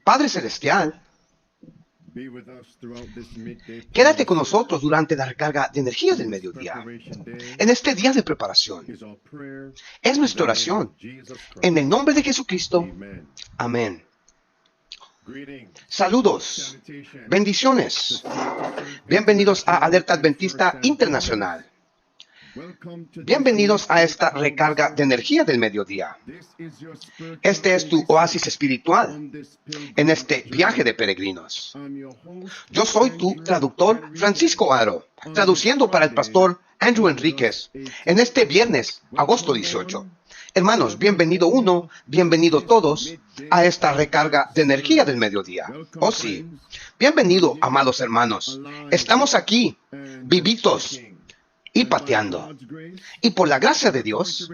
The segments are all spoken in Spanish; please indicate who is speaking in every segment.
Speaker 1: Padre Celestial, quédate con nosotros durante la recarga de energía del mediodía. En este día de preparación, es nuestra oración. En el nombre de Jesucristo, amén. Saludos, bendiciones. Bienvenidos a Alerta Adventista Internacional. Bienvenidos a esta recarga de energía del mediodía. Este es tu oasis espiritual en este viaje de peregrinos. Yo soy tu traductor Francisco Aro, traduciendo para el pastor Andrew Enríquez en este viernes, agosto 18. Hermanos, bienvenido uno, bienvenido todos a esta recarga de energía del mediodía. Oh sí, bienvenido, amados hermanos. Estamos aquí, vivitos y pateando. Y por la gracia de Dios,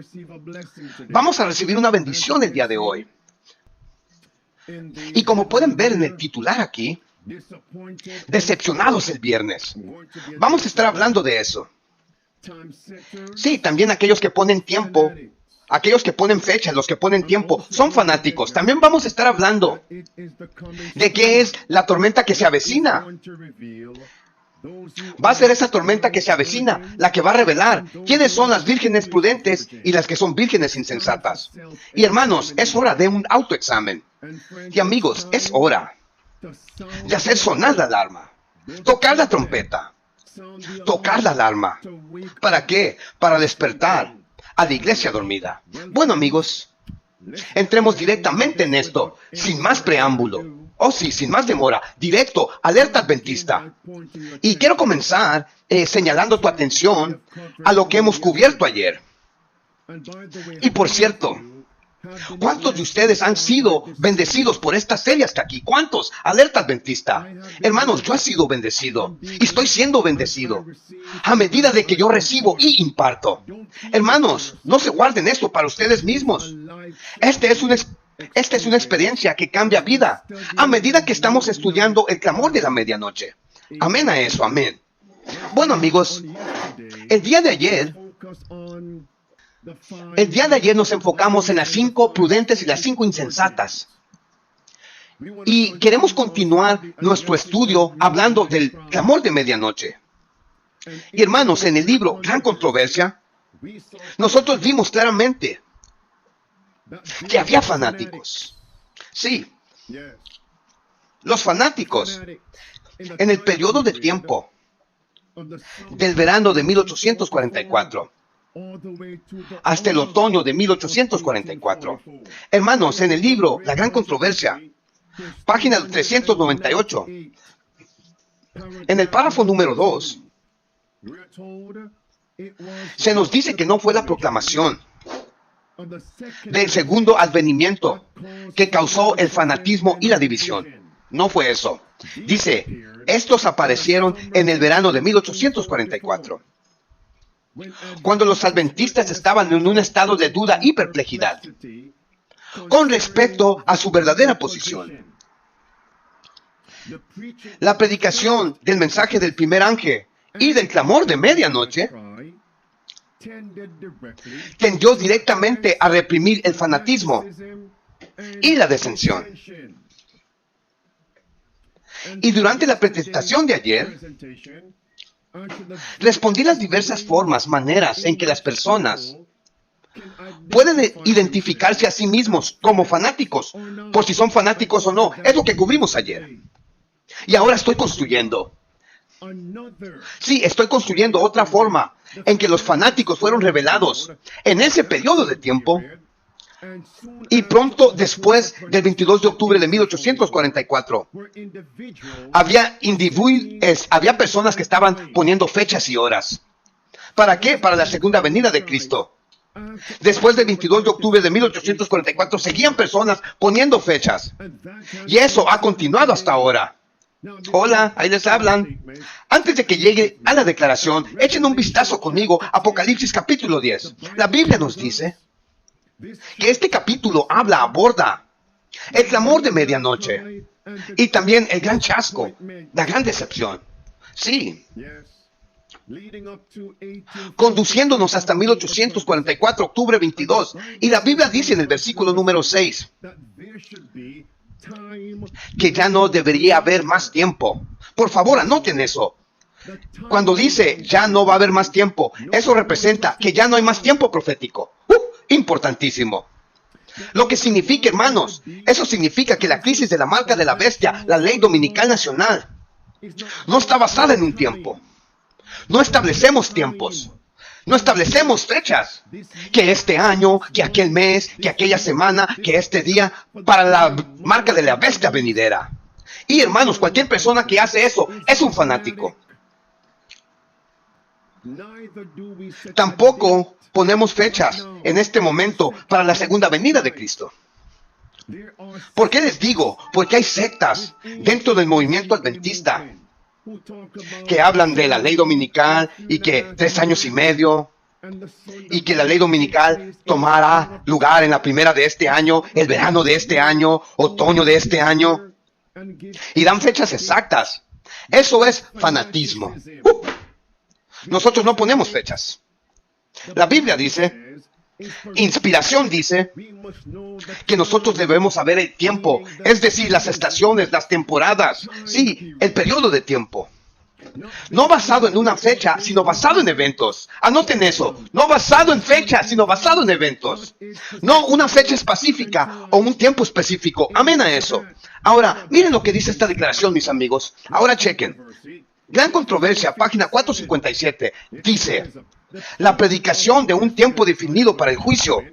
Speaker 1: vamos a recibir una bendición el día de hoy. Y como pueden ver en el titular aquí, decepcionados el viernes. Vamos a estar hablando de eso. Sí, también aquellos que ponen tiempo, aquellos que ponen fecha, los que ponen tiempo, son fanáticos. También vamos a estar hablando de qué es la tormenta que se avecina. Va a ser esa tormenta que se avecina la que va a revelar quiénes son las vírgenes prudentes y las que son vírgenes insensatas. Y hermanos, es hora de un autoexamen. Y amigos, es hora de hacer sonar la alarma, tocar la trompeta, tocar la alarma. ¿Para qué? Para despertar a la iglesia dormida. Bueno, amigos, entremos directamente en esto, sin más preámbulo. Oh sí, sin más demora, directo, alerta adventista. Y quiero comenzar señalando tu atención a lo que hemos cubierto ayer. Y por cierto, ¿cuántos de ustedes han sido bendecidos por esta serie hasta aquí? ¿Cuántos? Alerta adventista. Hermanos, yo he sido bendecido y estoy siendo bendecido a medida de que yo recibo y imparto. Hermanos, no se guarden esto para ustedes mismos. Esta es una experiencia que cambia vida a medida que estamos estudiando el clamor de la medianoche. Amén a eso, amén. Bueno, amigos, el día de ayer nos enfocamos en las 5 prudentes y las 5 insensatas. Y queremos continuar nuestro estudio hablando del clamor de medianoche. Y hermanos, en el libro Gran Controversia, nosotros vimos claramente que había fanáticos. Sí, los fanáticos en el periodo de tiempo del verano de 1844 hasta el otoño de 1844. Hermanos, en el libro La Gran Controversia, página 398, en el párrafo número 2, se nos dice que no fue la proclamación del segundo advenimiento que causó el fanatismo y la división. No fue eso. Dice, estos aparecieron en el verano de 1844, cuando los adventistas estaban en un estado de duda y perplejidad con respecto a su verdadera posición. La predicación del mensaje del primer ángel y del clamor de medianoche tendió directamente a reprimir el fanatismo y la disensión. Y durante la presentación de ayer, respondí las diversas maneras en que las personas pueden identificarse a sí mismos como fanáticos, por si son fanáticos o no. Es lo que cubrimos ayer. Y ahora estoy construyendo. Sí, estoy construyendo otra forma en que los fanáticos fueron revelados en ese periodo de tiempo y pronto después del 22 de octubre de 1844. Había personas que estaban poniendo fechas y horas. ¿Para qué? Para la segunda venida de Cristo. Después del 22 de octubre de 1844 seguían personas poniendo fechas. Y eso ha continuado hasta ahora. Hola, ahí les hablan. Antes de que llegue a la declaración, echen un vistazo conmigo a Apocalipsis capítulo 10. La Biblia nos dice que este capítulo aborda el clamor de medianoche y también el gran chasco, la gran decepción. Sí, conduciéndonos hasta 1844, octubre 22. Y la Biblia dice en el versículo número 6 que ya no debería haber más tiempo. Por favor, anoten eso. Cuando dice ya no va a haber más tiempo, eso representa que ya no hay más tiempo profético. Importantísimo. Lo que significa, hermanos, eso significa que la crisis de la marca de la bestia, la ley dominical nacional, no está basada en un tiempo. No establecemos tiempos. No establecemos fechas. Que este año, que aquel mes, que aquella semana, que este día, para la marca de la bestia venidera. Y hermanos, cualquier persona que hace eso es un fanático. Tampoco ponemos fechas en este momento para la segunda venida de Cristo. ¿Por qué les digo? Porque hay sectas dentro del movimiento adventista que hablan de la ley dominical y que 3 años y medio y que la ley dominical tomará lugar en la primavera de este año, el verano de este año, otoño de este año, y dan fechas exactas. Eso es fanatismo. Nosotros no ponemos fechas. La Biblia dice, inspiración dice, que nosotros debemos saber el tiempo, es decir, las estaciones, las temporadas, sí, el periodo de tiempo. No basado en una fecha, sino basado en eventos. Anoten eso, no basado en fechas, sino basado en eventos. No una fecha específica o un tiempo específico. Amén a eso. Ahora, miren lo que dice esta declaración, mis amigos. Ahora chequen. Gran controversia, página 457, dice, la predicación de un tiempo definido para el juicio.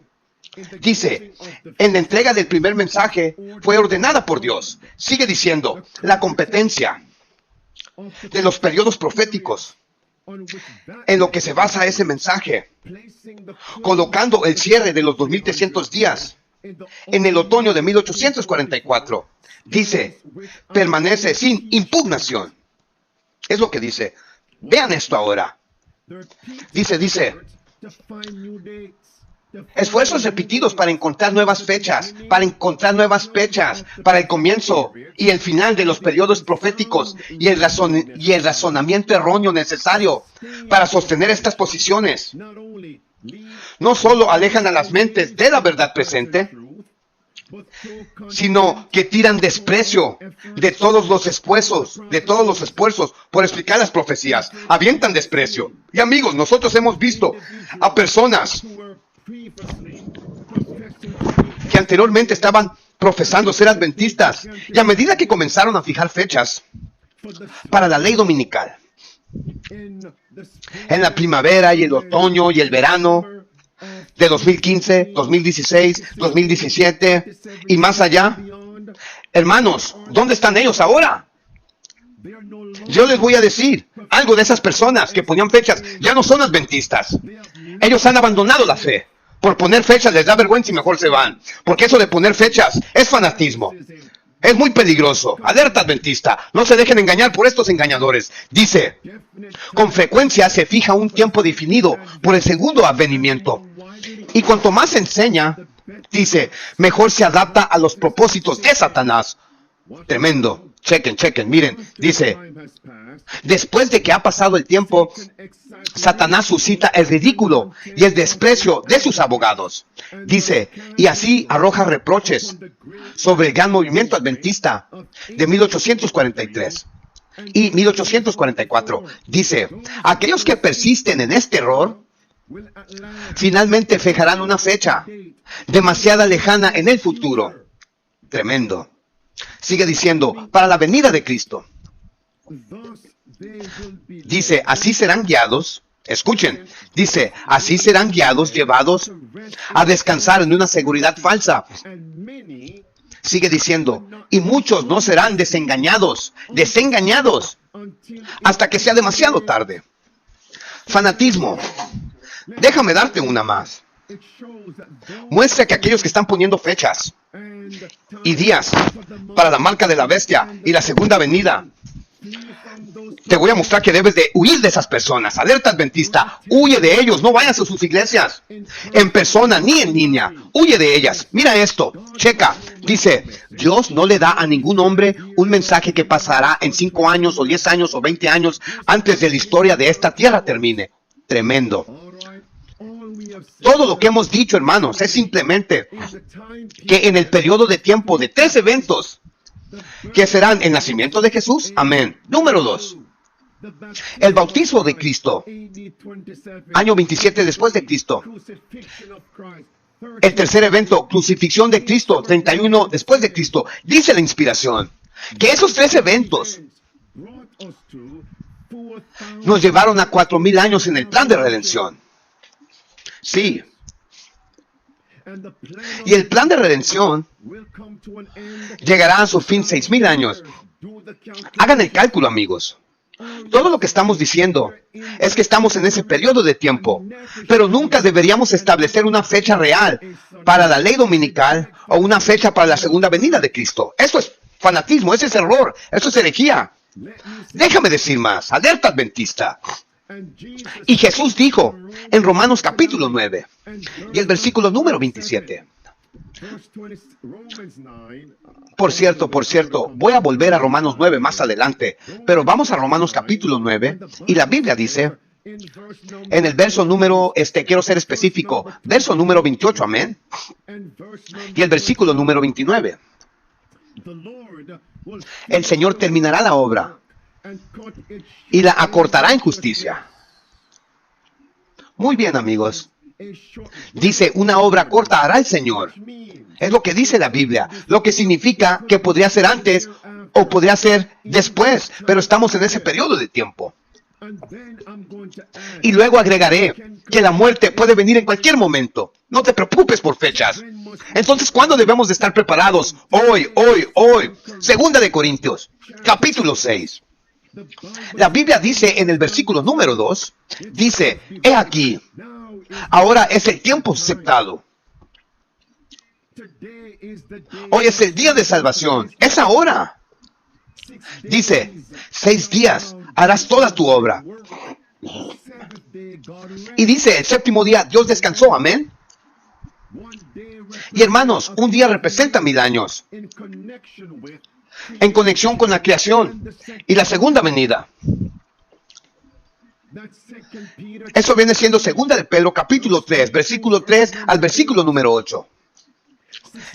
Speaker 1: Dice, en la entrega del primer mensaje fue ordenada por Dios. Sigue diciendo, la competencia de los periodos proféticos en lo que se basa ese mensaje, colocando el cierre de los 2300 días en el otoño de 1844. Dice, permanece sin impugnación. Es lo que dice. Vean esto ahora. Dice, esfuerzos repetidos para encontrar nuevas fechas, para el comienzo y el final de los periodos proféticos y el razonamiento erróneo necesario para sostener estas posiciones. No solo alejan a las mentes de la verdad presente, sino que tiran desprecio de todos los esfuerzos por explicar las profecías. Avientan desprecio. Y amigos, nosotros hemos visto a personas que anteriormente estaban profesando ser adventistas, y a medida que comenzaron a fijar fechas para la ley dominical, en la primavera y el otoño y el verano de 2015, 2016, 2017 y más allá, hermanos, ¿dónde están ellos ahora? Yo les voy a decir, algo de esas personas que ponían fechas ya no son adventistas. Ellos han abandonado la fe. Por poner fechas les da vergüenza y mejor se van. Porque eso de poner fechas es fanatismo. Es muy peligroso. Alerta adventista. No se dejen engañar por estos engañadores. Dice, con frecuencia se fija un tiempo definido por el segundo advenimiento. Y cuanto más se enseña, dice, mejor se adapta a los propósitos de Satanás. Tremendo. Chequen, miren. Dice, después de que ha pasado el tiempo, Satanás suscita el ridículo y el desprecio de sus abogados. Dice, y así arroja reproches sobre el gran movimiento adventista de 1843 y 1844. Dice, aquellos que persisten en este error, finalmente fijarán una fecha demasiado lejana en el futuro. Tremendo. Sigue diciendo, para la venida de Cristo. Dice, así serán guiados. Escuchen, dice, así serán guiados, llevados a descansar en una seguridad falsa. Sigue diciendo, y muchos no serán desengañados, hasta que sea demasiado tarde. Fanatismo. Déjame darte una más. Muestra que aquellos que están poniendo fechas y días para la marca de la bestia y la segunda venida, te voy a mostrar que debes de huir de esas personas. Alerta adventista, huye de ellos, no vayas a sus iglesias, en persona ni en línea, huye de ellas. Mira esto, checa, dice, Dios no le da a ningún hombre un mensaje que pasará en 5 años o 10 años o 20 años antes de la historia de esta tierra termine. Tremendo. Todo lo que hemos dicho, hermanos, es simplemente que en el periodo de tiempo de 3 eventos, que serán el nacimiento de Jesús, amén. Número 2, el bautismo de Cristo, año 27 después de Cristo. El tercer evento, crucifixión de Cristo, 31 después de Cristo. Dice la inspiración que esos 3 eventos nos llevaron a 4,000 años en el plan de redención. Sí. Y el plan de redención llegará a su fin 6,000 años. Hagan el cálculo, amigos. Todo lo que estamos diciendo es que estamos en ese periodo de tiempo, pero nunca deberíamos establecer una fecha real para la ley dominical o una fecha para la segunda venida de Cristo. Eso es fanatismo, ese es error, eso es herejía. Déjame decir más, alerta adventista. Y Jesús dijo en Romanos capítulo 9 y el versículo número 27. Por cierto, voy a volver a Romanos 9 más adelante, pero vamos a Romanos capítulo 9 y la Biblia dice, en el verso número, quiero ser específico, verso número 28, amén, y el versículo número 29. El Señor terminará la obra y la acortará en justicia. Muy bien, amigos. Dice, una obra corta hará el Señor. Es lo que dice la Biblia, lo que significa que podría ser antes o podría ser después, pero estamos en ese periodo de tiempo. Y luego agregaré que la muerte puede venir en cualquier momento. No te preocupes por fechas. Entonces, ¿cuándo debemos de estar preparados? Hoy. Segunda de Corintios, capítulo 6. La Biblia dice en el versículo número 2, dice, he aquí, ahora es el tiempo aceptado. Hoy es el día de salvación, es ahora. Dice, 6 días harás toda tu obra. Y dice, el 7º día Dios descansó, amén. Y hermanos, un día representa 1,000 años. En conexión con la creación y la segunda venida. Eso viene siendo segunda de Pedro, capítulo 3, versículo 3 al versículo número 8.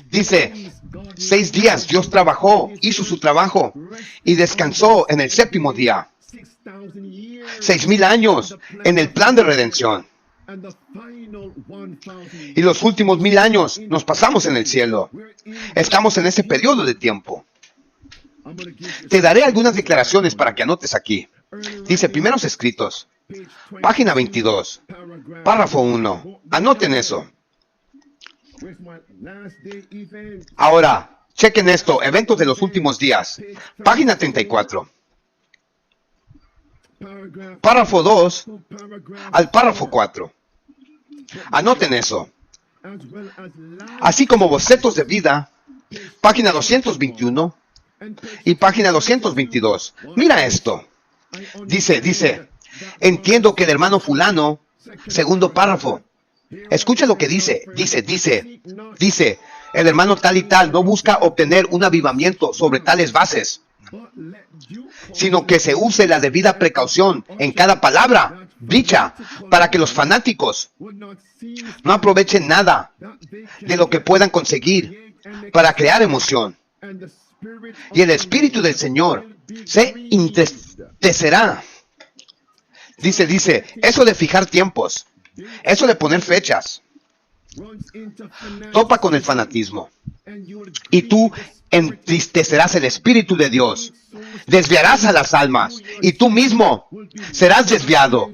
Speaker 1: Dice, 6 días Dios trabajó, hizo su trabajo y descansó en el 7º día. 6,000 años en el plan de redención. Y los últimos 1,000 años nos pasamos en el cielo. Estamos en ese periodo de tiempo. Te daré algunas declaraciones para que anotes aquí. Dice, primeros escritos, página 22, párrafo 1. Anoten eso. Ahora, chequen esto, eventos de los últimos días. Página 34. Párrafo 2 al párrafo 4. Anoten eso. Así como bocetos de vida, página 221 y página 222. Mira esto. Dice, entiendo que el hermano fulano, segundo párrafo. Escucha lo que dice, el hermano tal y tal no busca obtener un avivamiento sobre tales bases, sino que se use la debida precaución en cada palabra dicha para que los fanáticos no aprovechen nada de lo que puedan conseguir para crear emoción. Y el Espíritu del Señor se entristecerá. Dice, eso de fijar tiempos, eso de poner fechas, topa con el fanatismo. Y tú entristecerás el Espíritu de Dios, desviarás a las almas, y tú mismo serás desviado.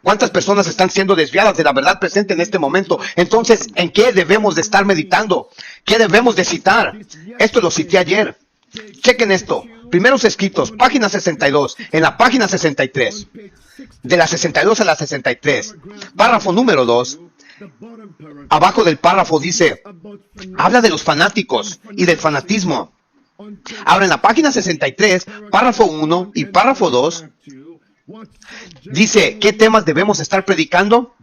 Speaker 1: ¿Cuántas personas están siendo desviadas de la verdad presente en este momento? Entonces, ¿en qué debemos de estar meditando? ¿Qué debemos de citar? Esto lo cité ayer. Chequen esto. Primeros escritos, página 62, en la página 63. De la 62 a la 63. Párrafo número 2. Abajo del párrafo dice, habla de los fanáticos y del fanatismo. Ahora en la página 63, párrafo 1 y párrafo 2, dice, ¿qué temas debemos estar predicando?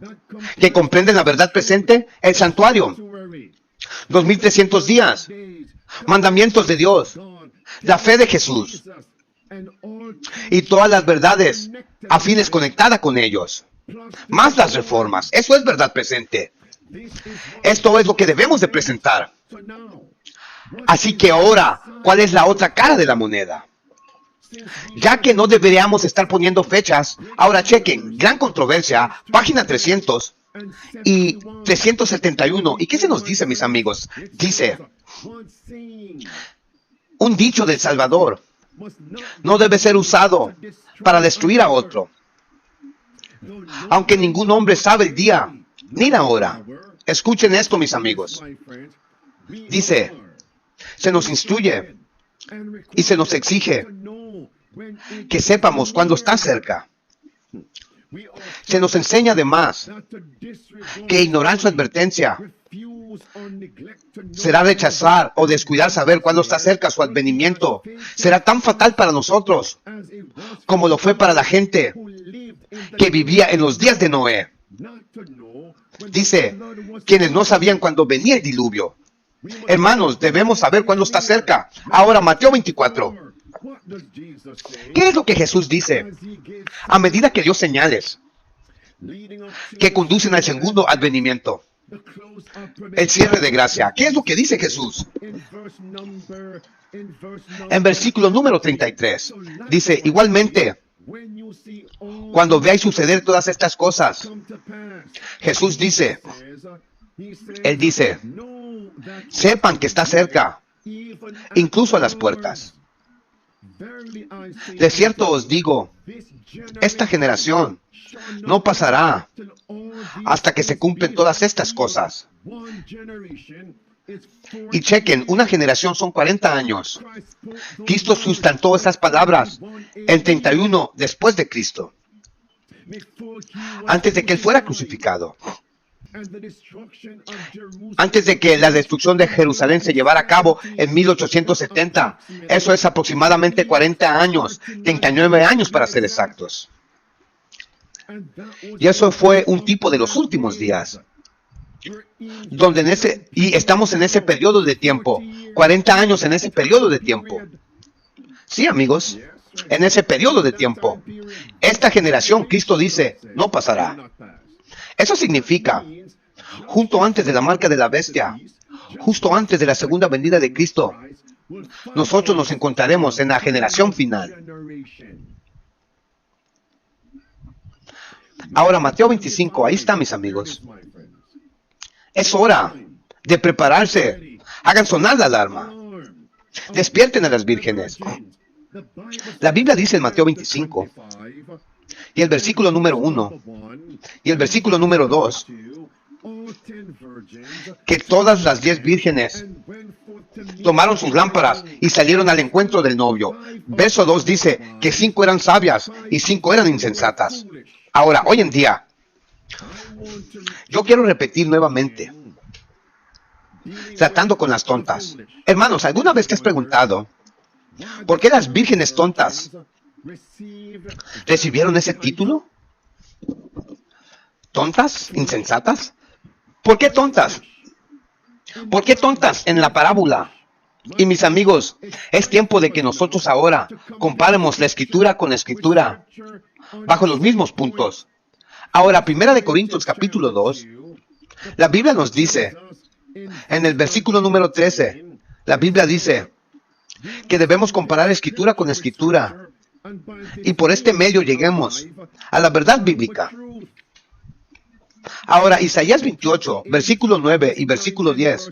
Speaker 1: Que comprenden la verdad presente, el santuario, 2300 días, mandamientos de Dios, la fe de Jesús y todas las verdades afines conectadas con ellos, más las reformas. Eso es verdad presente. Esto es lo que debemos de presentar. Así que ahora, ¿cuál es la otra cara de la moneda? Ya que no deberíamos estar poniendo fechas, ahora chequen, gran controversia, página 300 y 371. ¿Y qué se nos dice, mis amigos? Dice, un dicho del Salvador no debe ser usado para destruir a otro, aunque ningún hombre sabe el día ni la hora. Escuchen esto, mis amigos. Dice, se nos instruye y se nos exige que sepamos cuándo está cerca. Se nos enseña además que ignorar su advertencia será rechazar o descuidar saber cuándo está cerca su advenimiento. Será tan fatal para nosotros como lo fue para la gente que vivía en los días de Noé. Dice, quienes no sabían cuándo venía el diluvio. Hermanos, debemos saber cuándo está cerca. Ahora, Mateo 24. ¿Qué es lo que Jesús dice? A medida que dio señales que conducen al segundo advenimiento, el cierre de gracia. ¿Qué es lo que dice Jesús? En versículo número 33, dice, igualmente, cuando veáis suceder todas estas cosas, Jesús dice, Él dice, sepan que está cerca, incluso a las puertas. De cierto os digo, esta generación no pasará hasta que se cumplen todas estas cosas. Y chequen, una generación son 40 años. Cristo sustentó esas palabras en 31 después de Cristo, antes de que Él fuera crucificado. Antes de que la destrucción de Jerusalén se llevara a cabo en 1870. Eso es aproximadamente 40 años, 39 años para ser exactos. Y eso fue un tipo de los últimos días. Y estamos en ese periodo de tiempo. 40 años en ese periodo de tiempo. Sí, amigos, en ese periodo de tiempo. Esta generación, Cristo dice, no pasará. Eso significa, justo antes de la marca de la bestia, justo antes de la segunda venida de Cristo, nosotros nos encontraremos en la generación final. Ahora, Mateo 25, ahí está, mis amigos. Es hora de prepararse. Hagan sonar la alarma. Despierten a las vírgenes. La Biblia dice en Mateo 25, y el versículo número 1, y el versículo número 2, que todas las 10 vírgenes tomaron sus lámparas y salieron al encuentro del novio. Verso 2 dice que 5 eran sabias y 5 eran insensatas. Ahora, hoy en día, yo quiero repetir nuevamente, tratando con las tontas. Hermanos, ¿alguna vez te has preguntado por qué las vírgenes tontas recibieron ese título? ¿Tontas? ¿Insensatas? ¿Por qué tontas? ¿Por qué tontas en la parábola? Y mis amigos, es tiempo de que nosotros ahora comparemos la escritura con la escritura bajo los mismos puntos. Ahora, 1 Corintios capítulo 2, la Biblia nos dice, en el versículo número 13, la Biblia dice que debemos comparar escritura con escritura y por este medio lleguemos a la verdad bíblica. Ahora, Isaías 28, versículo 9 y versículo 10.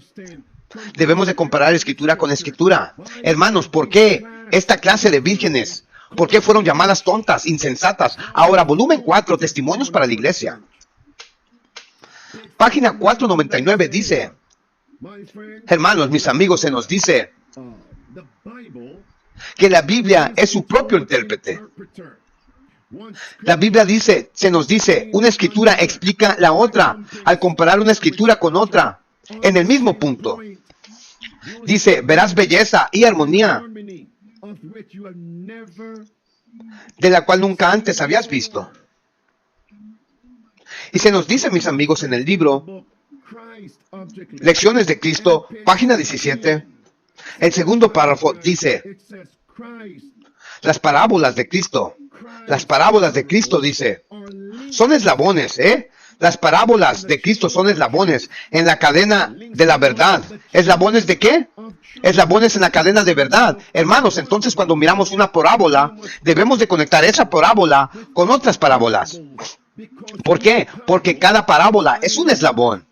Speaker 1: Debemos de comparar escritura con escritura. Hermanos, ¿por qué esta clase de vírgenes? ¿Por qué fueron llamadas tontas, insensatas? Ahora, volumen 4, testimonios para la iglesia. Página 499 dice, hermanos, mis amigos, se nos dice que la Biblia es su propio intérprete. La Biblia dice, se nos dice, una escritura explica la otra al comparar una escritura con otra en el mismo punto. Dice, verás belleza y armonía de la cual nunca antes habías visto. Y se nos dice, mis amigos, en el libro Lecciones de Cristo, página 17, el segundo párrafo dice, las parábolas de Cristo, dice, son eslabones, Las parábolas de Cristo son eslabones en la cadena de la verdad. ¿Eslabones de qué? Eslabones en la cadena de verdad. Hermanos, entonces cuando miramos una parábola, debemos de conectar esa parábola con otras parábolas. ¿Por qué? Porque cada parábola es un eslabón.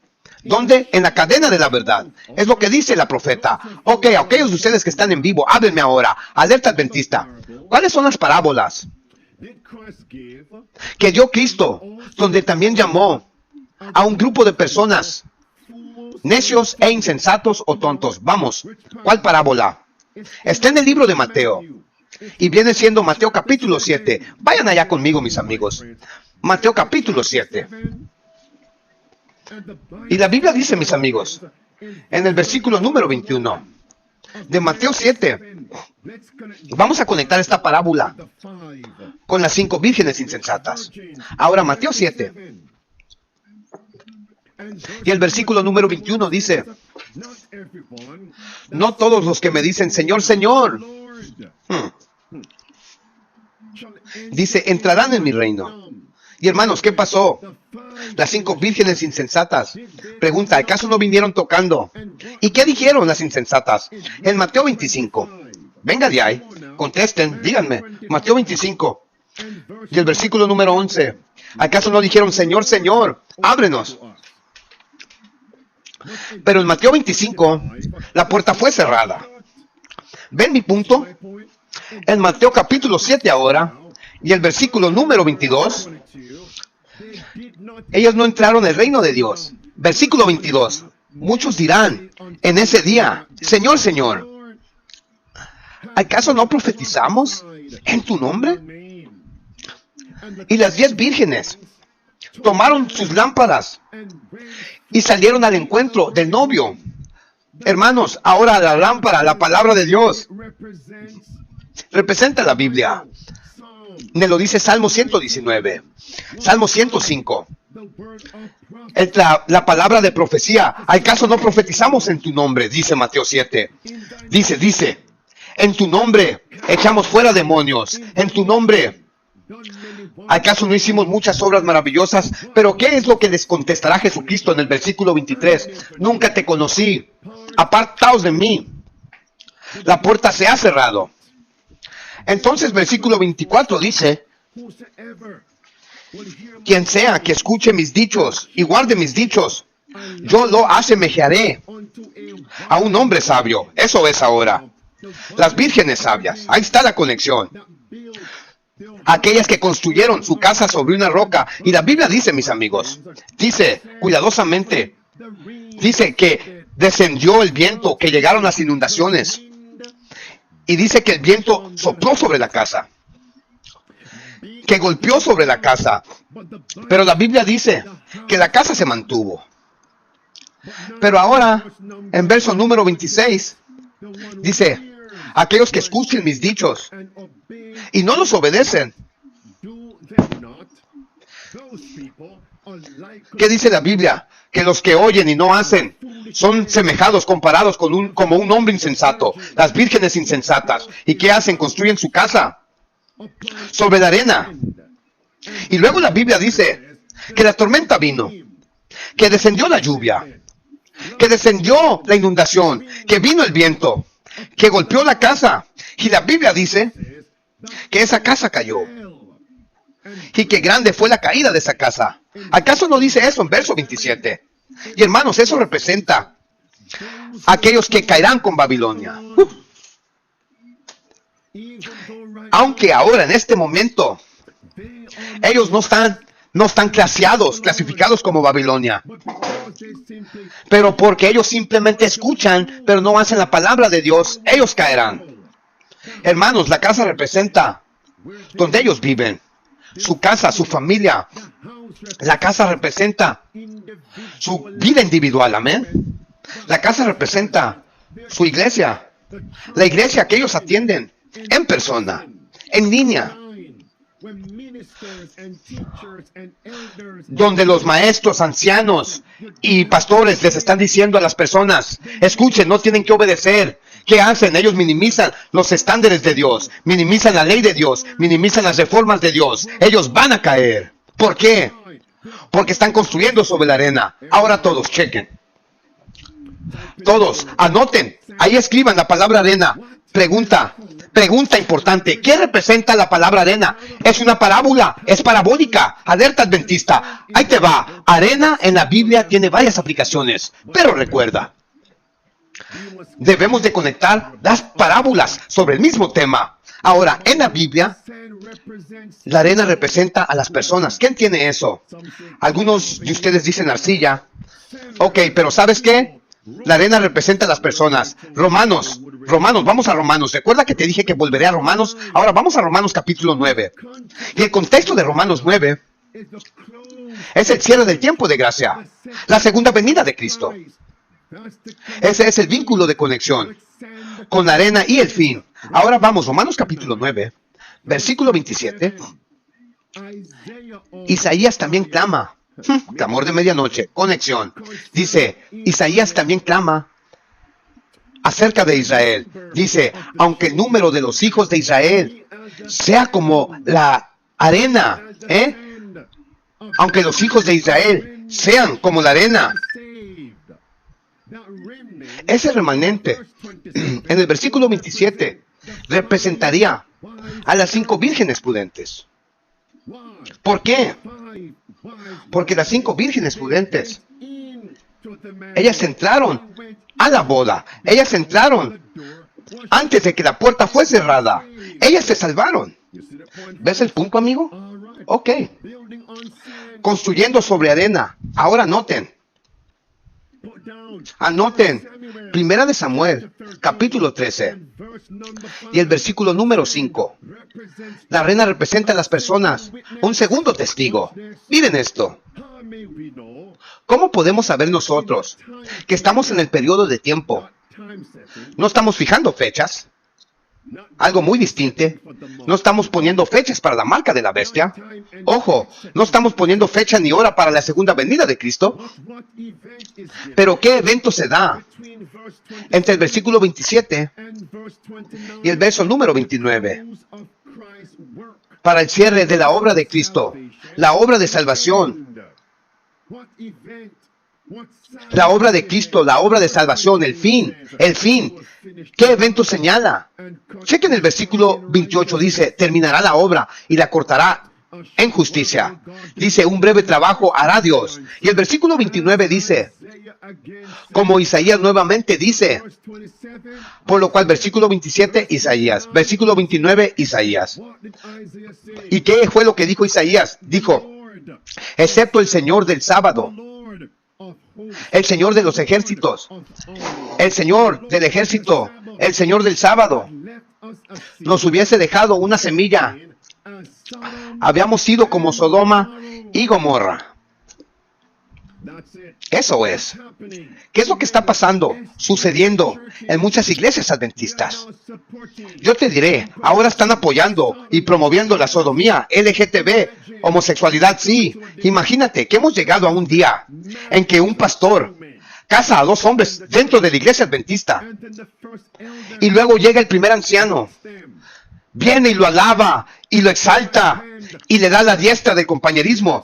Speaker 1: ¿Dónde? En la cadena de la verdad. Es lo que dice la profeta. Ok, aquellos de ustedes que están en vivo, háblenme ahora. Alerta adventista. ¿Cuáles son las parábolas que dio Cristo, donde también llamó a un grupo de personas necios e insensatos o tontos? Vamos, ¿cuál parábola? Está en el libro de Mateo. Y viene siendo Mateo capítulo 7. Vayan allá conmigo, mis amigos. Mateo capítulo 7. Y la Biblia dice, mis amigos, en el versículo número 21 de Mateo 7, vamos a conectar esta parábola con las 5 vírgenes insensatas. Ahora, Mateo 7. Y el versículo número 21 dice, no todos los que me dicen, Señor, Señor, dice, entrarán en mi reino. Y hermanos, ¿qué pasó? Las 5 vírgenes insensatas. Pregunta, ¿acaso no vinieron tocando? ¿Y qué dijeron las insensatas? En Mateo 25. Venga de ahí. Contesten, díganme. Mateo 25. Y el versículo número 11. ¿Acaso no dijeron, Señor, Señor, ábrenos? Pero en Mateo 25, la puerta fue cerrada. ¿Ven mi punto? En Mateo capítulo 7 ahora, y el versículo número 22, ellos no entraron al reino de Dios. Versículo 22. Muchos dirán en ese día, Señor, Señor, ¿acaso no profetizamos en tu nombre? Y las 10 vírgenes tomaron sus lámparas y salieron al encuentro del novio. Hermanos, ahora la lámpara, la palabra de Dios, representa la Biblia. Me lo dice Salmo 119, Salmo 105. La palabra de profecía. ¿Acaso no profetizamos en tu nombre? Dice Mateo 7. Dice, en tu nombre echamos fuera demonios. En tu nombre. ¿Acaso no hicimos muchas obras maravillosas? Pero ¿qué es lo que les contestará Jesucristo en el versículo 23? Nunca te conocí. Apartaos de mí. La puerta se ha cerrado. Entonces, versículo 24 dice, quien sea que escuche mis dichos y guarde mis dichos, yo lo asemejaré a un hombre sabio. Eso es ahora. Las vírgenes sabias. Ahí está la conexión. Aquellas que construyeron su casa sobre una roca. Y la Biblia dice, mis amigos, dice cuidadosamente, dice que descendió el viento, que llegaron las inundaciones. Y dice que el viento sopló sobre la casa, que golpeó sobre la casa. Pero la Biblia dice que la casa se mantuvo. Pero ahora, en verso número 26, dice, aquellos que escuchen mis dichos y no los obedecen. ¿Qué dice la Biblia? Que los que oyen y no hacen son semejados, comparados como un hombre insensato. Las vírgenes insensatas. ¿Y qué hacen? Construyen su casa sobre la arena. Y luego la Biblia dice que la tormenta vino, que descendió la lluvia, que descendió la inundación, que vino el viento, que golpeó la casa. Y la Biblia dice que esa casa cayó. Y que grande fue la caída de esa casa. ¿Acaso no dice eso en verso 27? Y hermanos, eso representa a aquellos que caerán con Babilonia. Aunque ahora, en este momento, ellos no están clasificados como Babilonia. Pero porque ellos simplemente escuchan, pero no hacen la palabra de Dios, ellos caerán. Hermanos, la casa representa donde ellos viven. Su casa, su familia. La casa representa su vida individual, amén. La casa representa su iglesia. La iglesia que ellos atienden en persona, en línea. Donde los maestros, ancianos y pastores les están diciendo a las personas, escuchen, no tienen que obedecer. ¿Qué hacen? Ellos minimizan los estándares de Dios, minimizan la ley de Dios, minimizan las reformas de Dios. Ellos van a caer. ¿Por qué? porque están construyendo sobre la arena. Ahora todos chequen. Todos anoten. Ahí escriban la palabra arena. Pregunta importante. ¿Qué representa la palabra arena? ¿Es una parábola? ¿Es parabólica? Alerta adventista. Ahí te va. Arena en la Biblia tiene varias aplicaciones. Pero recuerda, debemos de conectar las parábolas sobre el mismo tema. Ahora, en la Biblia, la arena representa a las personas. ¿Quién tiene eso? Algunos de ustedes dicen arcilla. Ok, pero ¿sabes qué? La arena representa a las personas. Romanos, vamos a Romanos. Recuerda que te dije que volveré a Romanos. Ahora vamos a Romanos capítulo 9. Y el contexto de Romanos 9 es el cierre del tiempo de gracia, la segunda venida de Cristo. Ese es el vínculo de conexión con la arena y el fin. Ahora vamos, Romanos capítulo 9, versículo 27. Isaías también clama. Clamor de medianoche, conexión. Dice, Isaías también clama acerca de Israel. Dice, aunque el número de los hijos de Israel sea como la arena, aunque los hijos de Israel sean como la arena. Ese remanente, en el versículo 27, representaría a las 5 vírgenes prudentes. ¿Por qué? Porque las 5 vírgenes prudentes, ellas entraron a la boda. Ellas entraron antes de que la puerta fue cerrada. Ellas se salvaron. ¿Ves el punto, amigo? Ok. Construyendo sobre arena. Ahora anoten. Primera de Samuel, capítulo 13. Y el versículo número 5. La arena representa a las personas. Un segundo testigo. Miren esto. ¿Cómo podemos saber nosotros que estamos en el periodo de tiempo? No estamos fijando fechas. Algo muy distinto. No estamos poniendo fechas para la marca de la bestia. Ojo, no estamos poniendo fecha ni hora para la segunda venida de Cristo. Pero ¿qué evento se da entre el versículo 27 y el verso número 29? Para el cierre de la obra de Cristo, la obra de salvación. La obra de Cristo, la obra de salvación, el fin. ¿Qué evento señala? Chequen el versículo 28, dice, terminará la obra y la cortará en justicia. Dice, un breve trabajo hará Dios. Y el versículo 29 dice, como Isaías nuevamente dice, por lo cual versículo 27, Isaías, versículo 29, Isaías. ¿Y qué fue lo que dijo Isaías? Dijo, excepto el Señor del sábado, el Señor de los ejércitos, el Señor del ejército, el Señor del sábado, nos hubiese dejado una semilla, habíamos sido como Sodoma y Gomorra. Eso es. ¿Qué es lo que está pasando, sucediendo en muchas iglesias adventistas? Yo te diré, ahora están apoyando y promoviendo la sodomía, LGTB, homosexualidad, sí. Imagínate que hemos llegado a un día en que un pastor casa a 2 hombres dentro de la iglesia adventista. Y luego llega el primer anciano, viene y lo alaba y lo exalta y le da la diestra del compañerismo.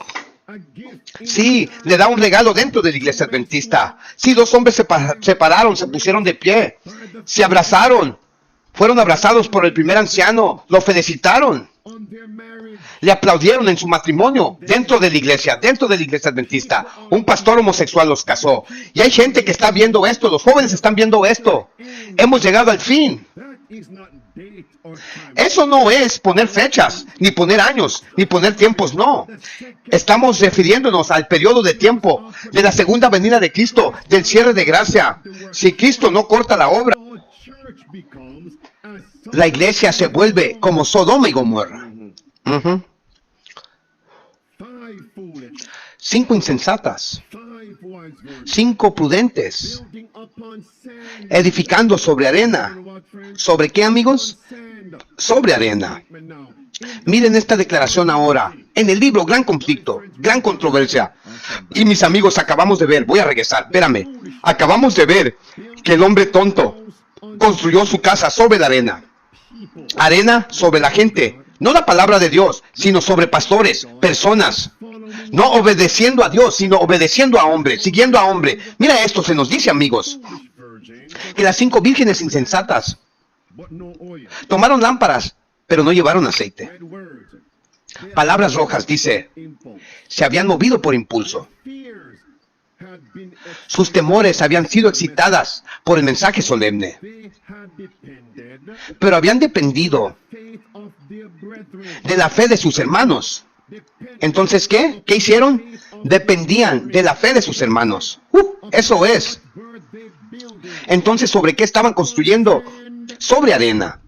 Speaker 1: Sí, le da un regalo dentro de la iglesia adventista. Sí, 2 hombres se pararon, se pusieron de pie, se abrazaron, fueron abrazados por el primer anciano, lo felicitaron, le aplaudieron en su matrimonio dentro de la iglesia adventista. Un pastor homosexual los casó. Y hay gente que está viendo esto, los jóvenes están viendo esto. Hemos llegado al fin. Eso no es poner fechas, ni poner años, ni poner tiempos, no. Estamos refiriéndonos al periodo de tiempo de la segunda venida de Cristo, del cierre de gracia. Si Cristo no corta la obra, la iglesia se vuelve como Sodoma y Gomorra. 5 insensatas, 5 prudentes, edificando sobre arena. ¿Sobre qué, amigos? Sobre arena. Miren esta declaración ahora. En el libro Gran Conflicto, Gran Controversia. Y mis amigos, acabamos de ver, voy a regresar, espérame. Acabamos de ver que el hombre tonto construyó su casa sobre la arena. Arena sobre la gente. No la palabra de Dios, sino sobre pastores, personas. No obedeciendo a Dios, sino obedeciendo a hombre, siguiendo a hombre. Mira esto, se nos dice, amigos, que las 5 vírgenes insensatas tomaron lámparas, pero no llevaron aceite. Palabras rojas, dice, se habían movido por impulso. Sus temores habían sido excitadas por el mensaje solemne, pero habían dependido de la fe de sus hermanos. Entonces, ¿qué? ¿Qué hicieron? Dependían de la fe de sus hermanos. Eso es. Entonces, ¿sobre qué estaban construyendo? Sobre arena.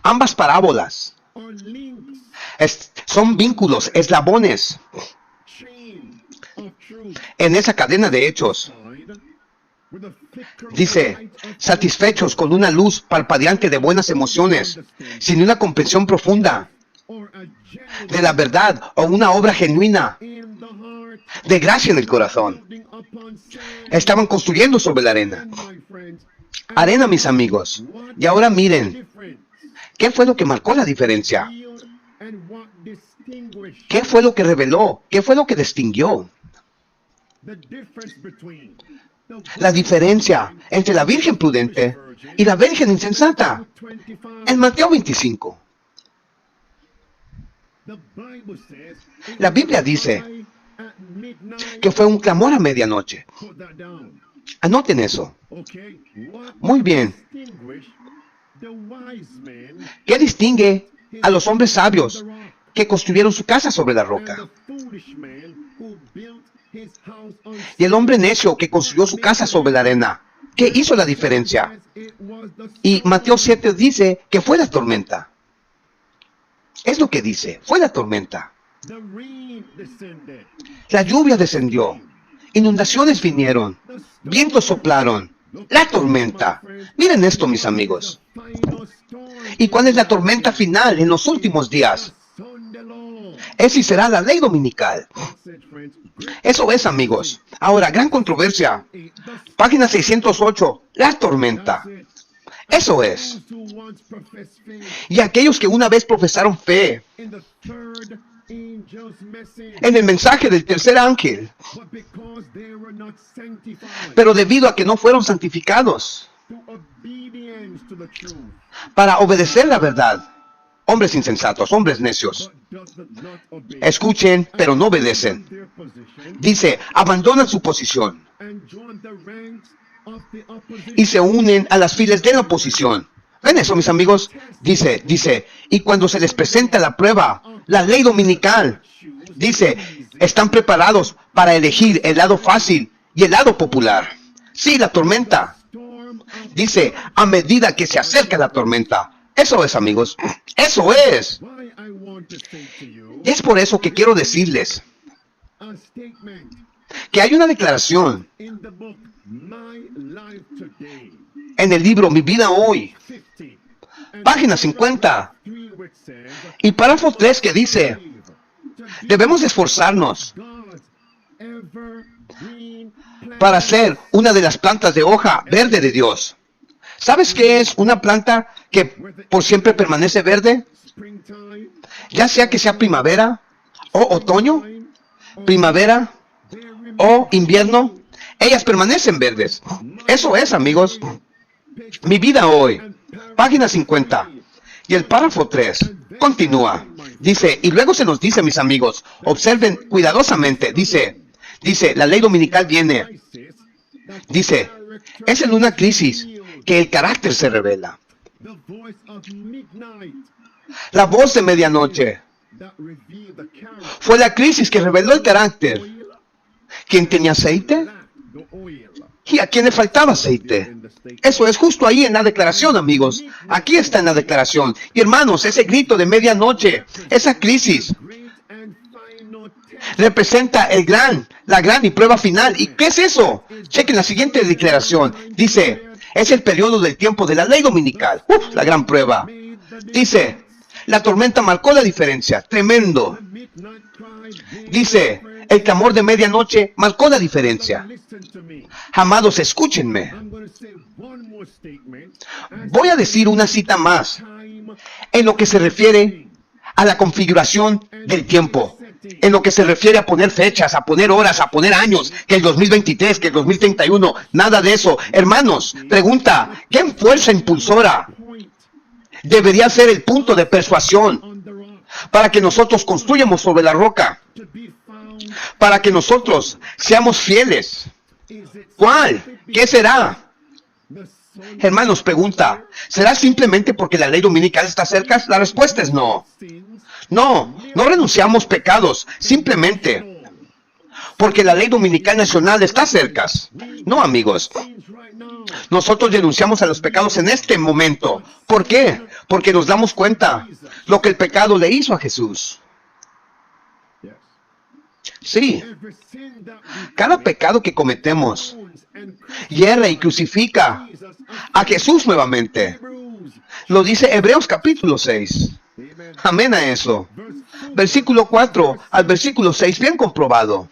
Speaker 1: Ambas parábolas son vínculos, eslabones en esa cadena de hechos. Dice, satisfechos con una luz parpadeante de buenas emociones, sin una comprensión profunda de la verdad o una obra genuina de gracia en el corazón. Estaban construyendo sobre la arena. Arena, mis amigos. Y ahora miren, ¿qué fue lo que marcó la diferencia? ¿Qué fue lo que reveló? ¿Qué fue lo que distinguió? La diferencia entre la virgen prudente y la virgen insensata. En Mateo 25. La Biblia dice que fue un clamor a medianoche. Anoten eso. Muy bien. ¿Qué distingue a los hombres sabios que construyeron su casa sobre la roca y el hombre necio que construyó su casa sobre la arena? ¿Qué hizo la diferencia? Y Mateo 7 dice que fue la tormenta. Es lo que dice, fue la tormenta. La lluvia descendió, inundaciones vinieron, vientos soplaron, la tormenta. Miren esto, mis amigos. ¿Y cuál es la tormenta final en los últimos días? Esa y será la ley dominical. Eso es, amigos. Ahora, gran controversia. Página 608, la tormenta. Eso es. Y aquellos que una vez profesaron fe en el mensaje del tercer ángel, pero debido a que no fueron santificados para obedecer la verdad, hombres insensatos, hombres necios, escuchen, pero no obedecen. Dice, abandonan su posición y se unen a las filas de la oposición. ¿Ven eso, mis amigos? Dice, y cuando se les presenta la prueba, la ley dominical, dice, están preparados para elegir el lado fácil y el lado popular. Sí, la tormenta. Dice, a medida que se acerca la tormenta. Eso es, amigos. Eso es. Es por eso que quiero decirles que hay una declaración en el libro Mi Vida Hoy, página 50, y párrafo 3 que dice, debemos esforzarnos para ser una de las plantas de hoja verde de Dios. ¿Sabes qué es una planta que por siempre permanece verde? Ya sea que sea primavera o otoño, primavera o invierno, ellas permanecen verdes. Eso es, amigos. Mi Vida Hoy, página 50. Y el párrafo 3 continúa. Dice, y luego se nos dice, mis amigos, observen cuidadosamente, dice, la ley dominical viene. Dice, es en una crisis que el carácter se revela. La voz de medianoche fue la crisis que reveló el carácter. ¿Quién tenía aceite? ¿Y a quién le faltaba aceite? Eso es justo ahí en la declaración, amigos. Aquí está en la declaración. Y hermanos, ese grito de medianoche, esa crisis, representa la gran y prueba final. ¿Y qué es eso? Chequen la siguiente declaración. Dice, es el periodo del tiempo de la ley dominical. La gran prueba. Dice, la tormenta marcó la diferencia. Tremendo. Dice, el clamor de medianoche marcó la diferencia. Amados, escúchenme. Voy a decir una cita más en lo que se refiere a la configuración del tiempo. En lo que se refiere a poner fechas, a poner horas, a poner años, que el 2023, que el 2031, nada de eso. Hermanos, pregunta, ¿qué fuerza impulsora debería ser el punto de persuasión para que nosotros construyamos sobre la roca? Para que nosotros seamos fieles. ¿Cuál? ¿Qué será? Hermanos, pregunta, ¿será simplemente porque la ley dominical está cerca? La respuesta es no. No renunciamos pecados, simplemente porque la ley dominical nacional está cerca. No, amigos. Nosotros renunciamos a los pecados en este momento. ¿Por qué? Porque nos damos cuenta lo que el pecado le hizo a Jesús. Sí. Cada pecado que cometemos hiere y crucifica a Jesús nuevamente. Lo dice Hebreos capítulo 6. Amén a eso. Versículo 4 al versículo 6, bien comprobado.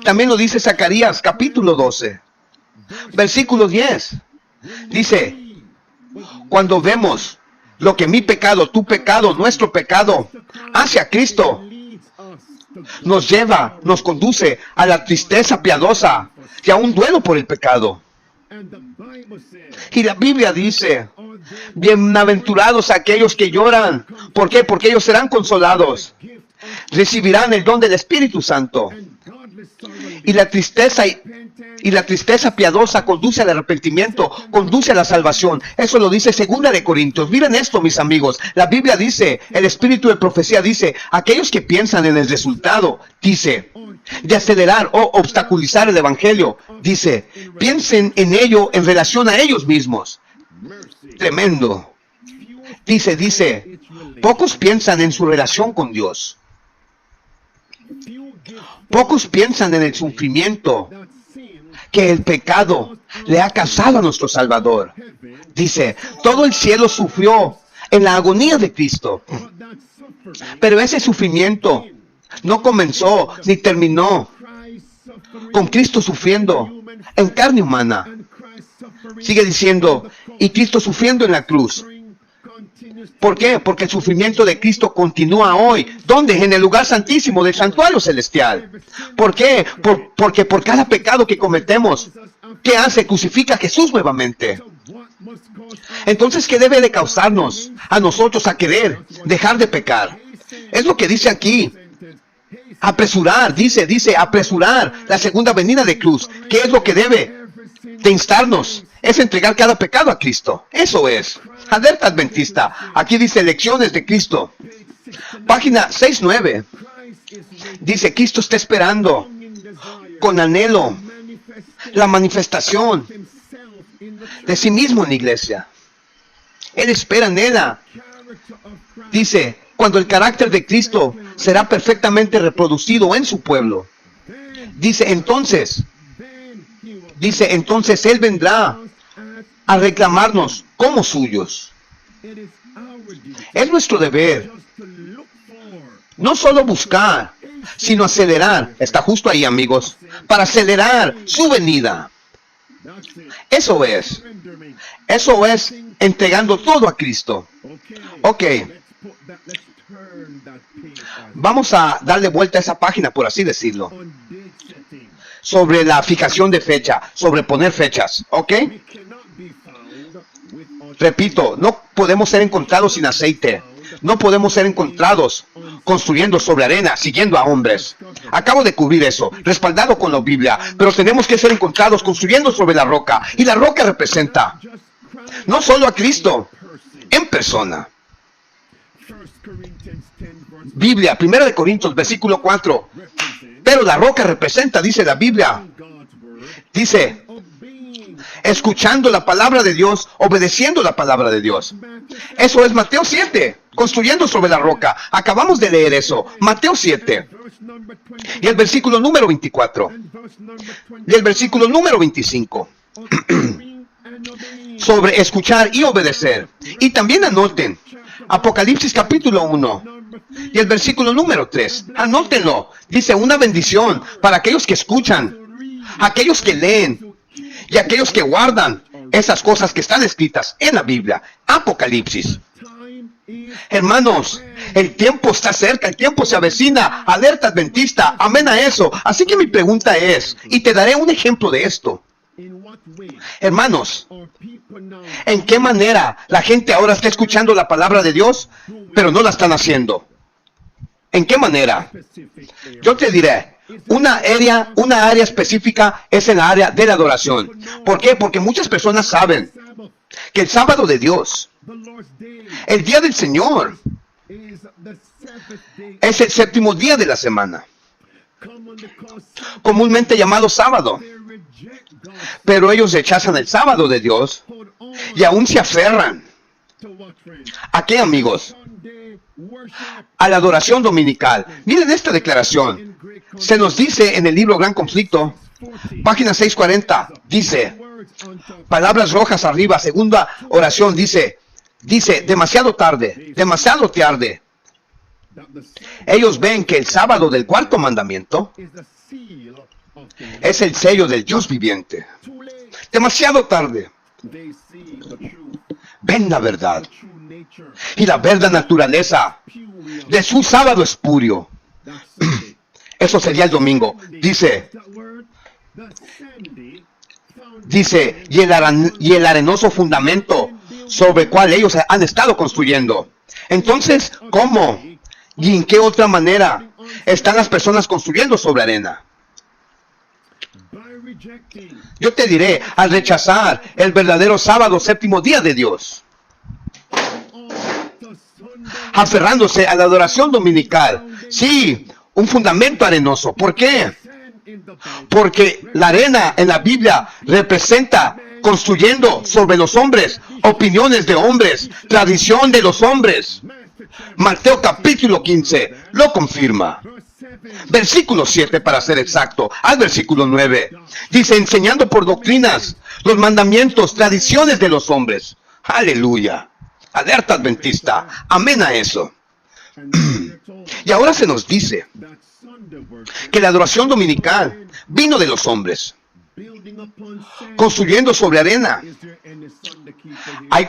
Speaker 1: También lo dice Zacarías capítulo 12. Versículo 10. Dice, cuando vemos lo que mi pecado, tu pecado, nuestro pecado hacia Cristo, nos lleva, nos conduce a la tristeza piadosa y a un duelo por el pecado. Y la Biblia dice, bienaventurados aquellos que lloran. ¿Por qué? Porque ellos serán consolados. Recibirán el don del Espíritu Santo. Y la tristeza piadosa conduce al arrepentimiento, conduce a la salvación. Eso lo dice 2 de Corintios. Miren esto, mis amigos. La Biblia dice, el espíritu de profecía dice, aquellos que piensan en el resultado, dice, de acelerar o obstaculizar el evangelio, dice, piensen en ello en relación a ellos mismos. Tremendo. Dice, pocos piensan en su relación con Dios. Pocos piensan en el sufrimiento que el pecado le ha causado a nuestro Salvador. Dice, todo el cielo sufrió en la agonía de Cristo. Pero ese sufrimiento no comenzó ni terminó con Cristo sufriendo en carne humana. Sigue diciendo, y Cristo sufriendo en la cruz. ¿Por qué? Porque el sufrimiento de Cristo continúa hoy. ¿Dónde? En el lugar santísimo del santuario celestial. ¿Por qué? Porque por cada pecado que cometemos, ¿qué hace? Crucifica a Jesús nuevamente. Entonces, ¿qué debe de causarnos a nosotros a querer dejar de pecar? Es lo que dice aquí. Apresurar, dice apresurar la segunda venida de Cruz. ¿Qué es lo que debe de instarnos? Es entregar cada pecado a Cristo. Eso es. Alerta adventista. Aquí dice lecciones de Cristo. Página 6.9. Dice, Cristo está esperando con anhelo la manifestación de sí mismo en la iglesia. Él espera en ella. Dice, cuando el carácter de Cristo será perfectamente reproducido en su pueblo. Dice, entonces Él vendrá a reclamarnos como suyos. Es nuestro deber no solo buscar, sino acelerar. Está justo ahí, amigos, para acelerar su venida. Eso es entregando todo a Cristo. Ok. Vamos a darle vuelta a esa página, por así decirlo. Sobre la fijación de fecha, sobre poner fechas. ¿Ok? Repito, no podemos ser encontrados sin aceite. No podemos ser encontrados construyendo sobre arena, siguiendo a hombres. Acabo de cubrir eso, respaldado con la Biblia. Pero tenemos que ser encontrados construyendo sobre la roca. Y la roca representa no solo a Cristo, en persona. Biblia, 1 de Corintios, versículo 4. Pero la roca representa, dice la Biblia. Dice, escuchando la palabra de Dios, obedeciendo la palabra de Dios. Eso es Mateo 7, construyendo sobre la roca. Acabamos de leer eso, Mateo 7. Y el versículo número 24. Y el versículo número 25. Sobre escuchar y obedecer. Y también anoten, Apocalipsis capítulo 1. Y el versículo número 3. Anótenlo. Dice, una bendición para aquellos que escuchan, aquellos que leen, y aquellos que guardan esas cosas que están escritas en la Biblia. Apocalipsis. Hermanos, el tiempo está cerca, el tiempo se avecina. Alerta adventista, amén a eso. Así que mi pregunta es, y te daré un ejemplo de esto. Hermanos, ¿en qué manera la gente ahora está escuchando la palabra de Dios, pero no la están haciendo? ¿En qué manera? Yo te diré, una área específica es en la área de la adoración. ¿Por qué? Porque muchas personas saben que el sábado de Dios, el día del Señor, es el séptimo día de la semana, comúnmente llamado sábado. Pero ellos rechazan el sábado de Dios y aún se aferran. ¿A qué, amigos? A la adoración dominical. Miren esta declaración. Se nos dice en el libro Gran Conflicto, página 640, dice, palabras rojas arriba, segunda oración, dice, demasiado tarde. Ellos ven que el sábado del cuarto mandamiento es el sello del Dios viviente. Demasiado tarde. Ven la verdad. Y la verdad naturaleza de su sábado espurio. Eso sería el domingo. Dice, y el arenoso fundamento sobre el cual ellos han estado construyendo. Entonces, ¿cómo? ¿Y en qué otra manera están las personas construyendo sobre arena? Yo te diré, al rechazar el verdadero sábado, séptimo día de Dios, aferrándose a la adoración dominical, sí, un fundamento arenoso. ¿Por qué? Porque la arena en la Biblia representa construyendo sobre los hombres, opiniones de hombres, tradición de los hombres. Mateo capítulo 15 lo confirma. Versículo 7 para ser exacto, al versículo 9. Dice, enseñando por doctrinas los mandamientos, tradiciones de los hombres. Aleluya. Alerta adventista. Amén a eso. Y ahora se nos dice que la adoración dominical vino de los hombres, construyendo sobre arena. ¿Hay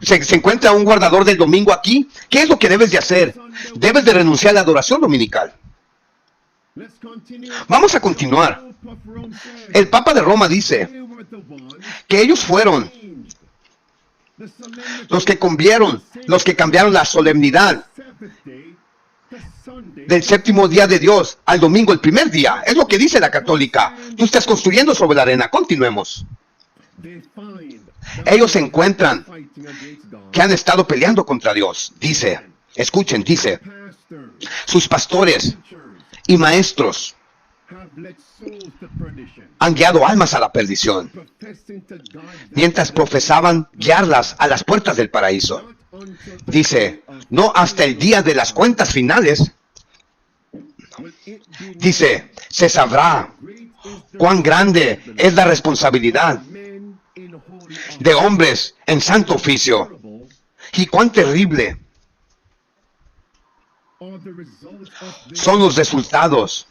Speaker 1: se encuentra un guardador del domingo aquí? ¿Qué es lo que debes de hacer? Debes de renunciar a la adoración dominical. Vamos a continuar. El Papa de Roma dice que ellos fueron los que cambiaron la solemnidad del séptimo día de Dios al domingo, el primer día. Es lo que dice la católica. Tú estás construyendo sobre la arena. Continuemos. Ellos encuentran que han estado peleando contra Dios. Dice, escuchen, dice, sus pastores y maestros han guiado almas a la perdición, mientras profesaban guiarlas a las puertas del paraíso. Dice, no hasta el día de las cuentas finales, dice, se sabrá cuán grande es la responsabilidad de hombres en santo oficio y cuán terrible son los resultados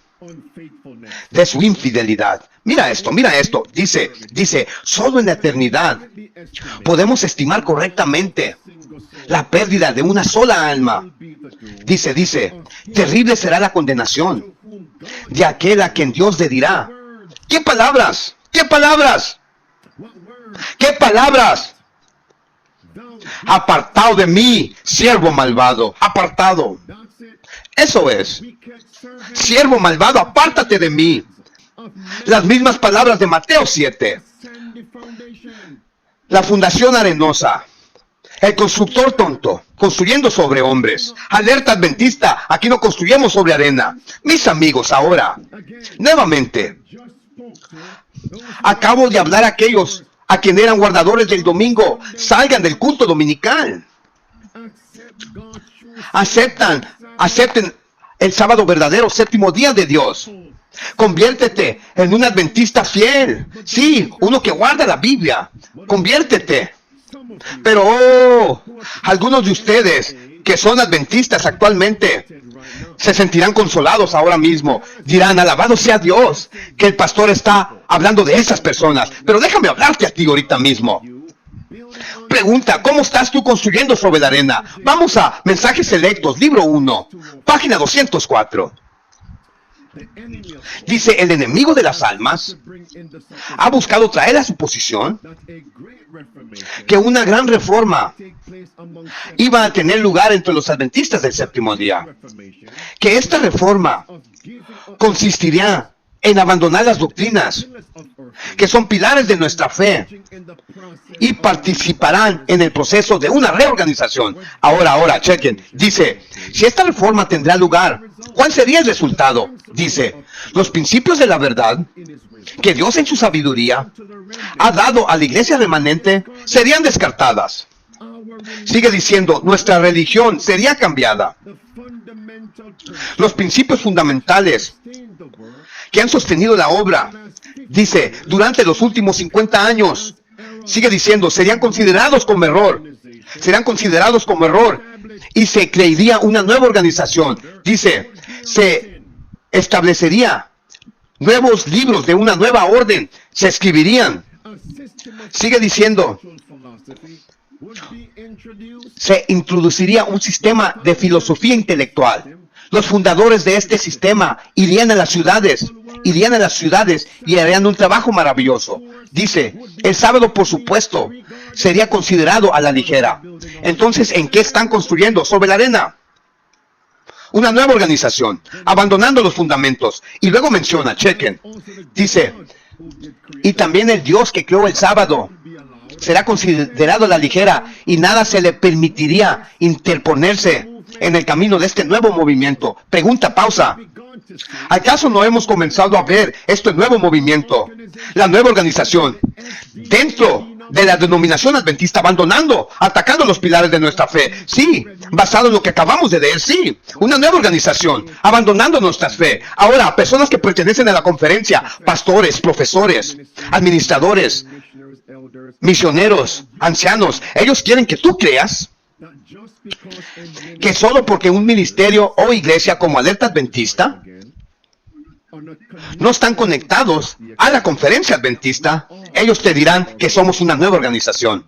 Speaker 1: de su infidelidad. Mira esto, dice, solo en la eternidad podemos estimar correctamente la pérdida de una sola alma. Dice, terrible será la condenación de aquel a quien Dios le dirá. ¿Qué palabras? ¿Qué palabras? ¿Qué palabras? Apartado de mí, siervo malvado, apartado. Eso es. Siervo malvado, apártate de mí. Las mismas palabras de Mateo 7. La fundación arenosa. El constructor tonto, construyendo sobre hombres. Alerta adventista, aquí no construyemos sobre arena. Mis amigos, ahora, nuevamente, acabo de hablar a aquellos a quienes eran guardadores del domingo. Salgan del culto dominical. Acepten el sábado verdadero, séptimo día de Dios. Conviértete en un adventista fiel. Sí, uno que guarda la Biblia. Conviértete. Pero, algunos de ustedes que son adventistas actualmente se sentirán consolados ahora mismo. Dirán, alabado sea Dios, que el pastor está hablando de esas personas. Pero déjame hablarte a ti ahorita mismo. Pregunta, ¿cómo estás tú construyendo sobre la arena? Vamos a Mensajes Selectos, libro 1, página 204. Dice, el enemigo de las almas ha buscado traer a su posición que una gran reforma iba a tener lugar entre los adventistas del séptimo día. Que esta reforma consistiría en abandonar las doctrinas que son pilares de nuestra fe y participarán en el proceso de una reorganización. Ahora, chequen. Dice, si esta reforma tendrá lugar, ¿cuál sería el resultado? Dice, los principios de la verdad que Dios en su sabiduría ha dado a la iglesia remanente serían descartadas. Sigue diciendo, nuestra religión sería cambiada. Los principios fundamentales que han sostenido la obra, dice, durante los últimos 50 años, sigue diciendo, serían considerados como error. Serán considerados como error y se crearía una nueva organización. Dice, se establecería nuevos libros de una nueva orden, se escribirían. Sigue diciendo, se introduciría un sistema de filosofía intelectual. Los fundadores de este sistema irían a las ciudades y harían un trabajo maravilloso. Dice, el sábado, por supuesto, sería considerado a la ligera. Entonces, ¿en qué están construyendo? Sobre la arena. Una nueva organización, abandonando los fundamentos. Y luego menciona, chequen, dice, y también el Dios que creó el sábado será considerado a la ligera y nada se le permitiría interponerse en el camino de este nuevo movimiento. Pregunta, pausa. ¿Acaso no hemos comenzado a ver este nuevo movimiento, la nueva organización, dentro de la denominación adventista, atacando los pilares de nuestra fe? Sí, basado en lo que acabamos de leer, sí, una nueva organización, abandonando nuestra fe. Ahora, personas que pertenecen a la conferencia, pastores, profesores, administradores, misioneros, ancianos, ellos quieren que tú creas que solo porque un ministerio o iglesia como Alerta Adventista no están conectados a la conferencia adventista, ellos te dirán que somos una nueva organización.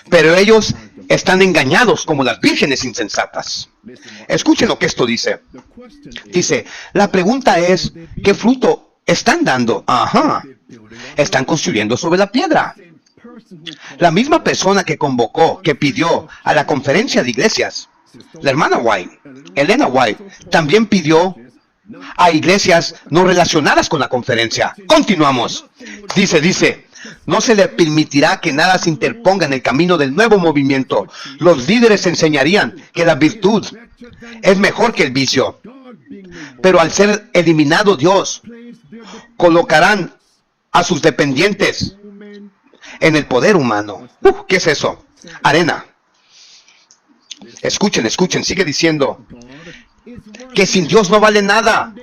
Speaker 1: Pero ellos están engañados como las vírgenes insensatas. Escuchen lo que esto dice. Dice, la pregunta es, ¿qué fruto están dando? Ajá, están construyendo sobre la piedra. La misma persona que convocó, que pidió a la conferencia de iglesias, la hermana White, Elena White, también pidió a iglesias no relacionadas con la conferencia. Continuamos. Dice, no se le permitirá que nada se interponga en el camino del nuevo movimiento. Los líderes enseñarían que la virtud es mejor que el vicio. Pero al ser eliminado Dios, colocarán a sus dependientes en el poder humano. ¿Qué es eso? Arena. Escuchen, sigue diciendo que sin Dios no vale nada.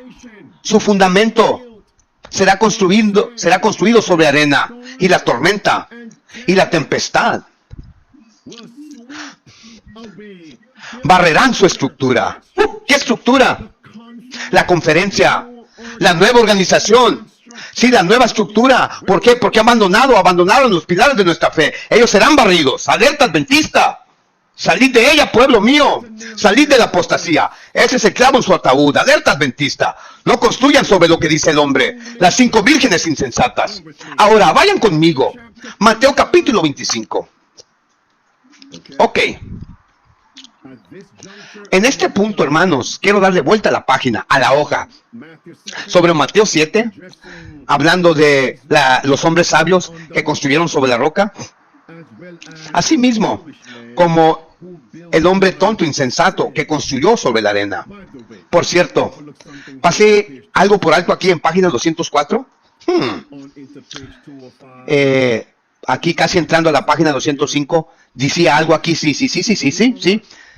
Speaker 1: Su fundamento será construido sobre arena, y la tormenta y la tempestad barrerán su estructura. ¿Qué estructura? La conferencia, la nueva organización. Sí, la nueva estructura. ¿Por qué? Porque abandonaron los pilares de nuestra fe. Ellos serán barridos. Alerta Adventista. Salid de ella, pueblo mío. Salid de la apostasía. Ese es el clavo en su ataúd. Alerta Adventista. No construyan sobre lo que dice el hombre. Las 5 vírgenes insensatas. Ahora, vayan conmigo. Mateo capítulo 25. Ok. En este punto, hermanos, quiero darle vuelta a la página, a la hoja. Sobre Mateo 7, hablando de los hombres sabios que construyeron sobre la roca. Asimismo, como el hombre tonto, insensato, que construyó sobre la arena. Por cierto, pasé algo por alto aquí en página 204. Aquí casi entrando a la página 205, decía algo aquí, sí.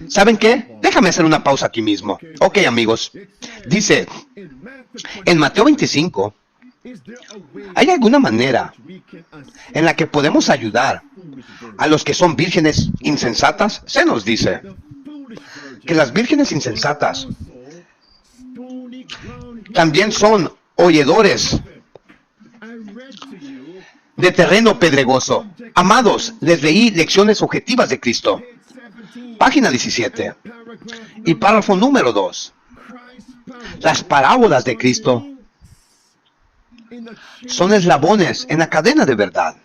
Speaker 1: ¿Saben qué? Déjame hacer una pausa aquí mismo. Ok, amigos. Dice, en Mateo 25, ¿hay alguna manera en la que podemos ayudar a los que son vírgenes insensatas? Se nos dice que las vírgenes insensatas también son oidores de terreno pedregoso. Amados, les leí lecciones objetivas de Cristo. Página 17. Y párrafo número 2. Las parábolas de Cristo son eslabones en la cadena de verdad.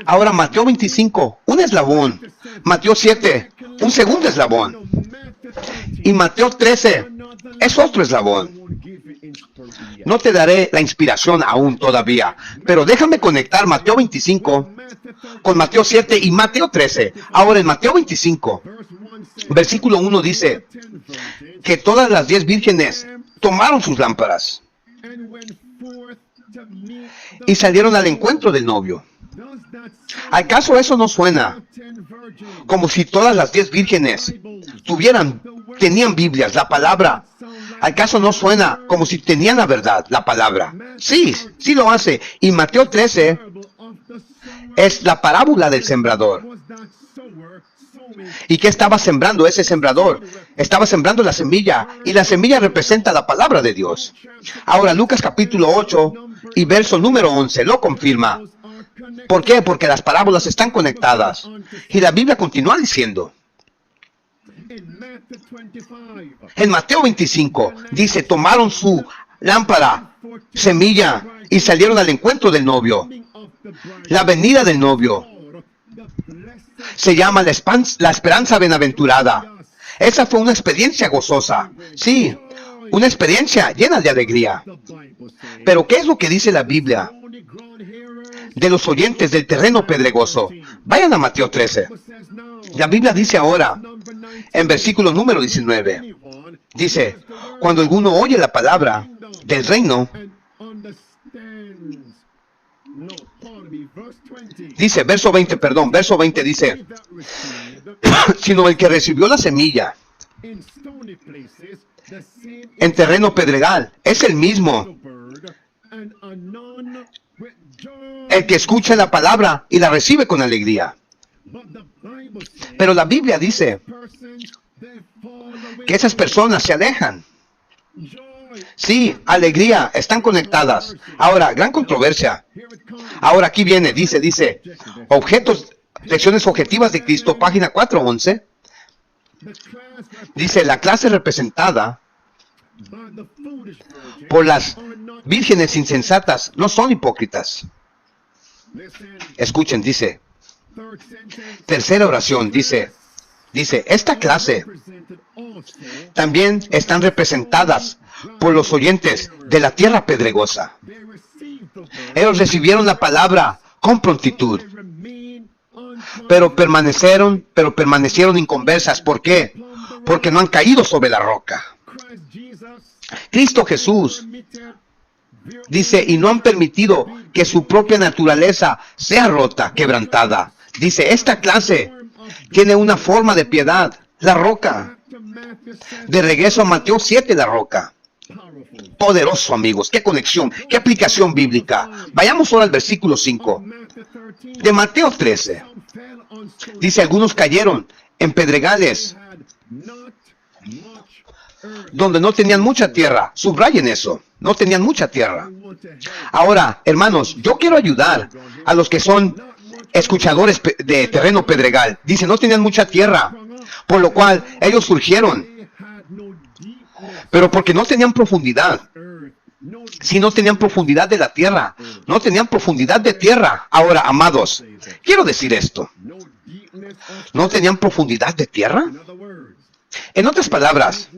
Speaker 1: Ahora Mateo 25, un eslabón. Mateo 7, un segundo eslabón. Y Mateo 13 es otro eslabón. No te daré la inspiración aún todavía, pero déjame conectar Mateo 25 con Mateo 7 y Mateo 13. Ahora en Mateo 25, versículo 1 dice que todas las 10 vírgenes tomaron sus lámparas y salieron al encuentro del novio. ¿Acaso eso no suena como si todas las 10 vírgenes tenían Biblias, la palabra? ¿Acaso no suena como si tenían la verdad, la palabra? Sí, sí lo hace. Y Mateo 13 es la parábola del sembrador. ¿Y qué estaba sembrando ese sembrador? Estaba sembrando la semilla, y la semilla representa la palabra de Dios. Ahora Lucas capítulo 8 y verso número 11 lo confirma. ¿Por qué? Porque las parábolas están conectadas. Y la Biblia continúa diciendo, en Mateo 25, dice, tomaron su lámpara, semilla, y salieron al encuentro del novio. La venida del novio se llama la esperanza bienaventurada. Esa fue una experiencia gozosa. Sí, una experiencia llena de alegría. Pero ¿qué es lo que dice la Biblia de los oyentes del terreno pedregoso? Vayan a Mateo 13. La Biblia dice ahora, en versículo número 19, dice, cuando alguno oye la palabra del reino, dice, verso 20 dice, sino el que recibió la semilla en terreno pedregal es el mismo, el que escucha la palabra y la recibe con alegría. Pero la Biblia dice que esas personas se alejan. Sí, alegría, están conectadas. Ahora, gran controversia. Ahora aquí viene, dice, lecciones objetivas de Cristo, página 411. Dice, la clase representada por las vírgenes insensatas no son hipócritas. Escuchen, dice, tercera oración, dice, esta clase también están representadas por los oyentes de la tierra pedregosa. Ellos recibieron la palabra con prontitud, pero permanecieron inconversas. ¿Por qué? Porque no han caído sobre la roca. Cristo Jesús dice, y no han permitido que su propia naturaleza sea rota, quebrantada. Dice, esta clase tiene una forma de piedad, la roca. De regreso a Mateo 7, la roca. Poderoso, amigos, qué conexión, qué aplicación bíblica. Vayamos ahora al versículo 5 de Mateo 13. Dice, algunos cayeron en pedregales donde no tenían mucha tierra. Subrayen eso, no tenían mucha tierra. Ahora, hermanos, yo quiero ayudar a los que son escuchadores de terreno pedregal. Dice, no tenían mucha tierra, por lo cual ellos surgieron, pero porque no tenían profundidad. Si no tenían profundidad de la tierra, no tenían profundidad de tierra. Ahora, amados, quiero decir esto. ¿No tenían profundidad de tierra? En otras palabras,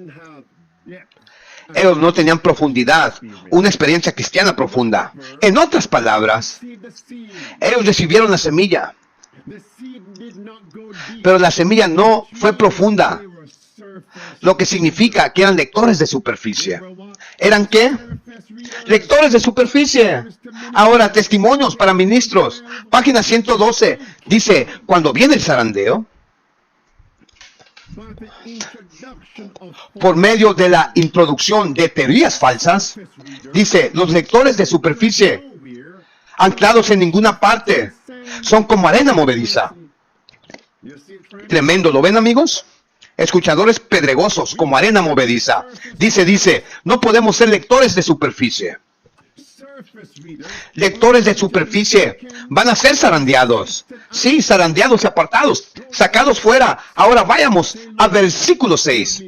Speaker 1: ellos no tenían profundidad, una experiencia cristiana profunda. En otras palabras, ellos recibieron la semilla, pero la semilla no fue profunda, lo que significa que eran lectores de superficie. ¿Eran qué? Lectores de superficie. Ahora, testimonios para ministros. Página 112. Dice, cuando viene el zarandeo, por medio de la introducción de teorías falsas, dice, los lectores de superficie, anclados en ninguna parte, son como arena movediza. Tremendo, ¿lo ven, amigos? Escuchadores pedregosos como arena movediza. Dice, no podemos ser lectores de superficie. Lectores de superficie van a ser zarandeados. Sí, zarandeados y apartados, sacados fuera. Ahora vayamos al versículo 6.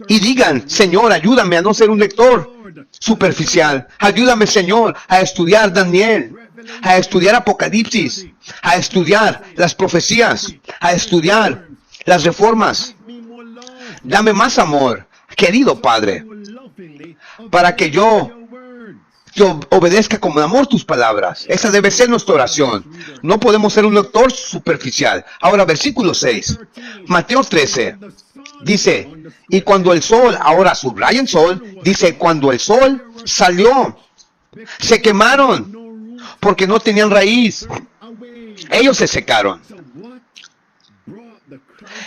Speaker 1: Y digan, Señor, ayúdame a no ser un lector superficial. Ayúdame, Señor, a estudiar Daniel, a estudiar Apocalipsis, a estudiar las profecías, a estudiar las reformas. Dame más amor, querido Padre, para que yo obedezca con amor tus palabras. Esa debe ser nuestra oración. No podemos ser un lector superficial. Ahora, versículo 6. Mateo 13. Dice, y cuando el sol, ahora subraya el sol, dice, cuando el sol salió, se quemaron, porque no tenían raíz. Ellos se secaron.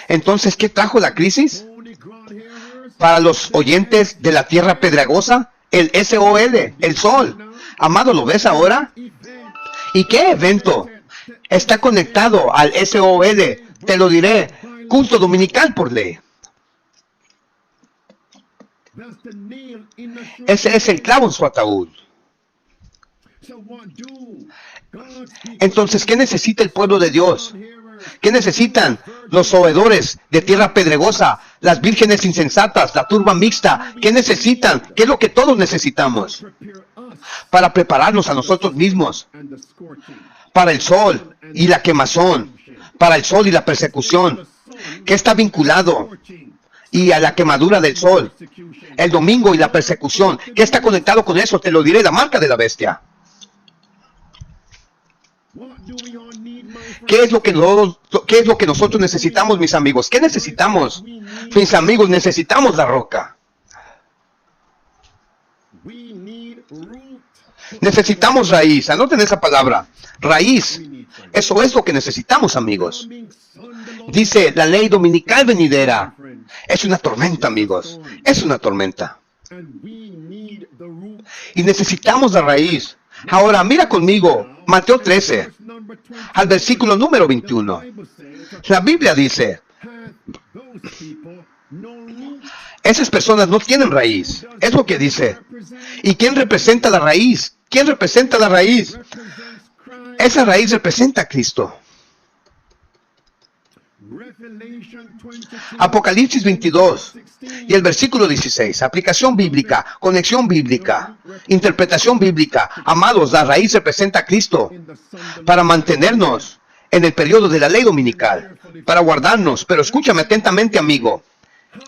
Speaker 1: Entonces, ¿qué trajo la crisis? Para los oyentes de la tierra pedregosa, el SOL, el sol. Amado, ¿lo ves ahora? ¿Y qué evento está conectado al SOL? Te lo diré, culto dominical por ley. Ese es el clavo en su ataúd. Entonces, ¿qué necesita el pueblo de Dios? ¿Qué necesitan los oidores de tierra pedregosa, las vírgenes insensatas, la turba mixta? ¿Qué necesitan? ¿Qué es lo que todos necesitamos? Para prepararnos a nosotros mismos para el sol y la quemazón, para el sol y la persecución, que está vinculado y a la quemadura del sol, el domingo y la persecución, que está conectado con eso. Te lo diré, la marca de la bestia. ¿Qué es lo que nosotros necesitamos, mis amigos? ¿Qué necesitamos? Mis amigos, necesitamos la roca. Necesitamos raíz. Anoten esa palabra. Raíz. Eso es lo que necesitamos, amigos. Dice la ley dominical venidera. Es una tormenta, amigos. Es una tormenta. Y necesitamos la raíz. Ahora, mira conmigo. Mateo 13. Al versículo número 21. La Biblia dice, esas personas no tienen raíz. Es lo que dice. ¿Y quién representa la raíz? ¿Quién representa la raíz? Esa raíz representa a Cristo. Apocalipsis 22 y el versículo 16. Aplicación bíblica, conexión bíblica, interpretación bíblica. Amados, la raíz representa a Cristo para mantenernos en el periodo de la ley dominical, para guardarnos. Pero escúchame atentamente, amigo.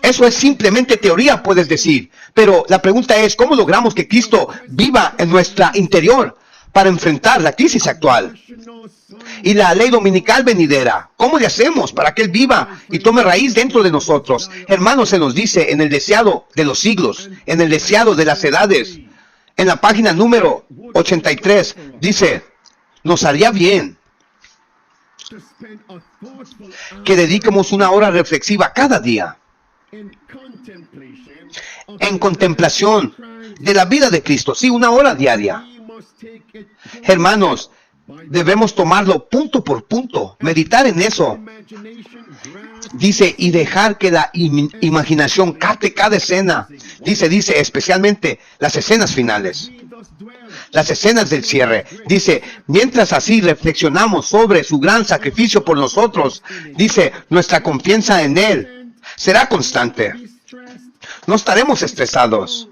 Speaker 1: Eso es simplemente teoría, puedes decir. Pero la pregunta es, ¿cómo logramos que Cristo viva en nuestra interior para enfrentar la crisis actual? Y la ley dominical venidera, ¿cómo le hacemos para que Él viva y tome raíz dentro de nosotros? Hermanos, se nos dice en el deseado de los siglos, en el deseado de las edades, en la página número 83, dice, nos haría bien que dediquemos una hora reflexiva cada día en contemplación de la vida de Cristo. Sí, una hora diaria. Hermanos, debemos tomarlo punto por punto, meditar en eso. Dice, y dejar que la imaginación capte cada escena. Dice, especialmente las escenas finales, las escenas del cierre. Dice, mientras así reflexionamos sobre su gran sacrificio por nosotros, dice, nuestra confianza en Él será constante. No estaremos estresados.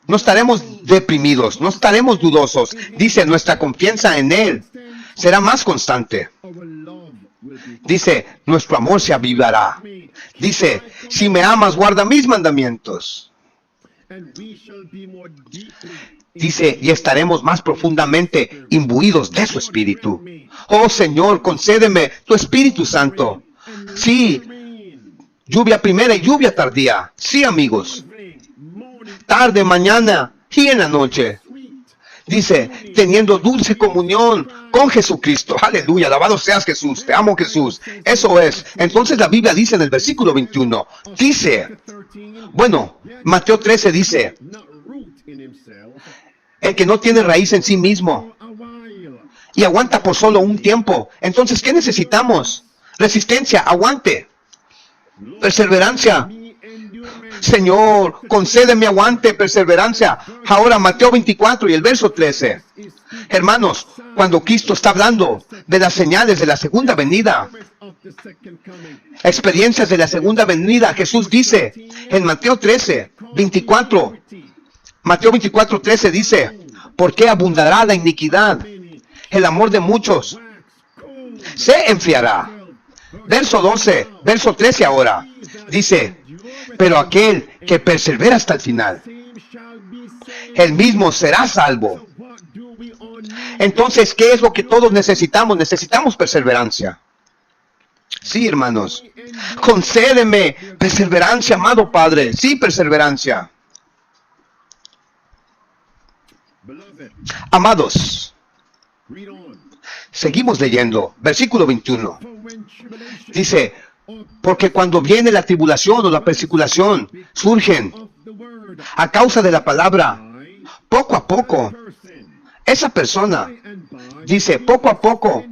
Speaker 1: No estaremos deprimidos, no estaremos dudosos. Dice, nuestra confianza en Él será más constante. Dice, nuestro amor se avivará. Dice, si me amas, guarda mis mandamientos. Dice, y estaremos más profundamente imbuidos de su Espíritu. Oh Señor, concédeme tu Espíritu Santo. Sí, lluvia primera y lluvia tardía. Sí, amigos. Tarde, mañana y en la noche. Dice, teniendo dulce comunión con Jesucristo. Aleluya, alabado seas Jesús. Te amo, Jesús. Eso es. Entonces la Biblia dice en el versículo 21. Dice, bueno, Mateo 13 dice, el que no tiene raíz en sí mismo y aguanta por solo un tiempo. Entonces, ¿qué necesitamos? Resistencia, aguante, perseverancia. Señor, concédeme aguante, perseverancia. Ahora Mateo 24 y el verso 13. Hermanos, cuando Cristo está hablando de las señales de la segunda venida, experiencias de la segunda venida, Jesús dice en Mateo 13, 24, Mateo 24, 13 dice, ¿por qué abundará la iniquidad? El amor de muchos se enfriará. Verso 12, verso 13 ahora, dice, pero aquel que persevera hasta el final, él mismo será salvo. Entonces, ¿qué es lo que todos necesitamos? Necesitamos perseverancia. Sí, hermanos. Concédeme perseverancia, amado Padre. Sí, perseverancia. Amados, seguimos leyendo. Versículo 21. Dice, porque cuando viene la tribulación o la persecución, surgen a causa de la palabra, poco a poco, esa persona, dice, poco a poco,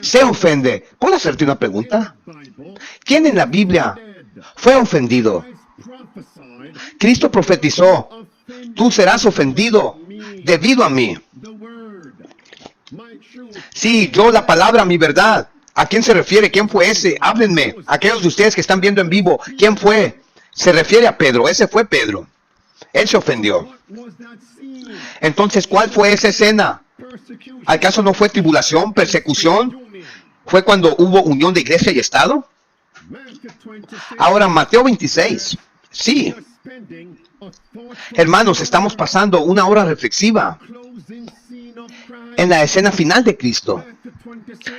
Speaker 1: se ofende. ¿Puedo hacerte una pregunta? ¿Quién en la Biblia fue ofendido? Cristo profetizó, tú serás ofendido debido a mí. Sí, yo la palabra, mi verdad. ¿A quién se refiere? ¿Quién fue ese? Háblenme. Aquellos de ustedes que están viendo en vivo, ¿quién fue? Se refiere a Pedro. Ese fue Pedro. Él se ofendió. Entonces, ¿cuál fue esa escena? ¿Acaso no fue tribulación, persecución? ¿Fue cuando hubo unión de iglesia y Estado? Ahora, Mateo 26. Sí. Hermanos, estamos pasando una hora reflexiva en la escena final de Cristo.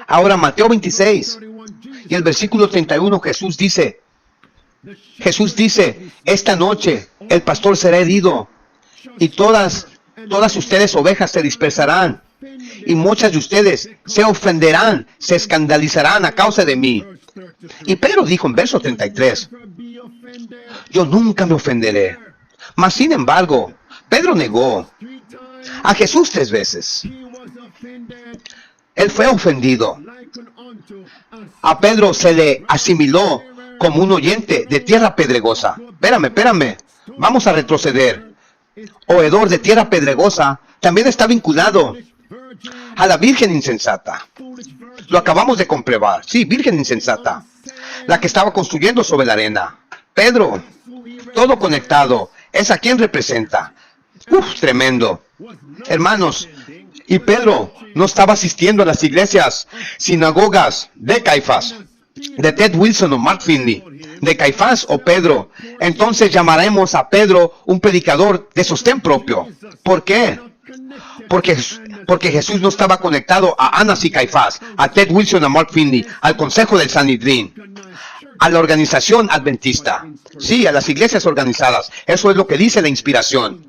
Speaker 1: Ahora, Mateo 26 y el versículo 31, Jesús dice, esta noche el pastor será herido y todas ustedes ovejas se dispersarán y muchas de ustedes se ofenderán, se escandalizarán a causa de mí. Y Pedro dijo en verso 33, yo nunca me ofenderé. Mas sin embargo, Pedro negó a Jesús 3 veces. Él fue ofendido. A Pedro se le asimiló como un oyente de tierra pedregosa. Espérame. Vamos a retroceder. Oidor de tierra pedregosa también está vinculado a la virgen insensata. Lo acabamos de comprobar. Sí, virgen insensata. La que estaba construyendo sobre la arena. Pedro, todo conectado. ¿Es a quién representa? Tremendo. Hermanos, y Pedro no estaba asistiendo a las iglesias, sinagogas de Caifás, de Ted Wilson o Mark Finley, de Caifás o Pedro. Entonces llamaremos a Pedro un predicador de sostén propio. ¿Por qué? Porque Jesús no estaba conectado a Anás y Caifás, a Ted Wilson, a Mark Finley, al Consejo del Sanedrín, a la organización adventista. Sí, a las iglesias organizadas. Eso es lo que dice la inspiración.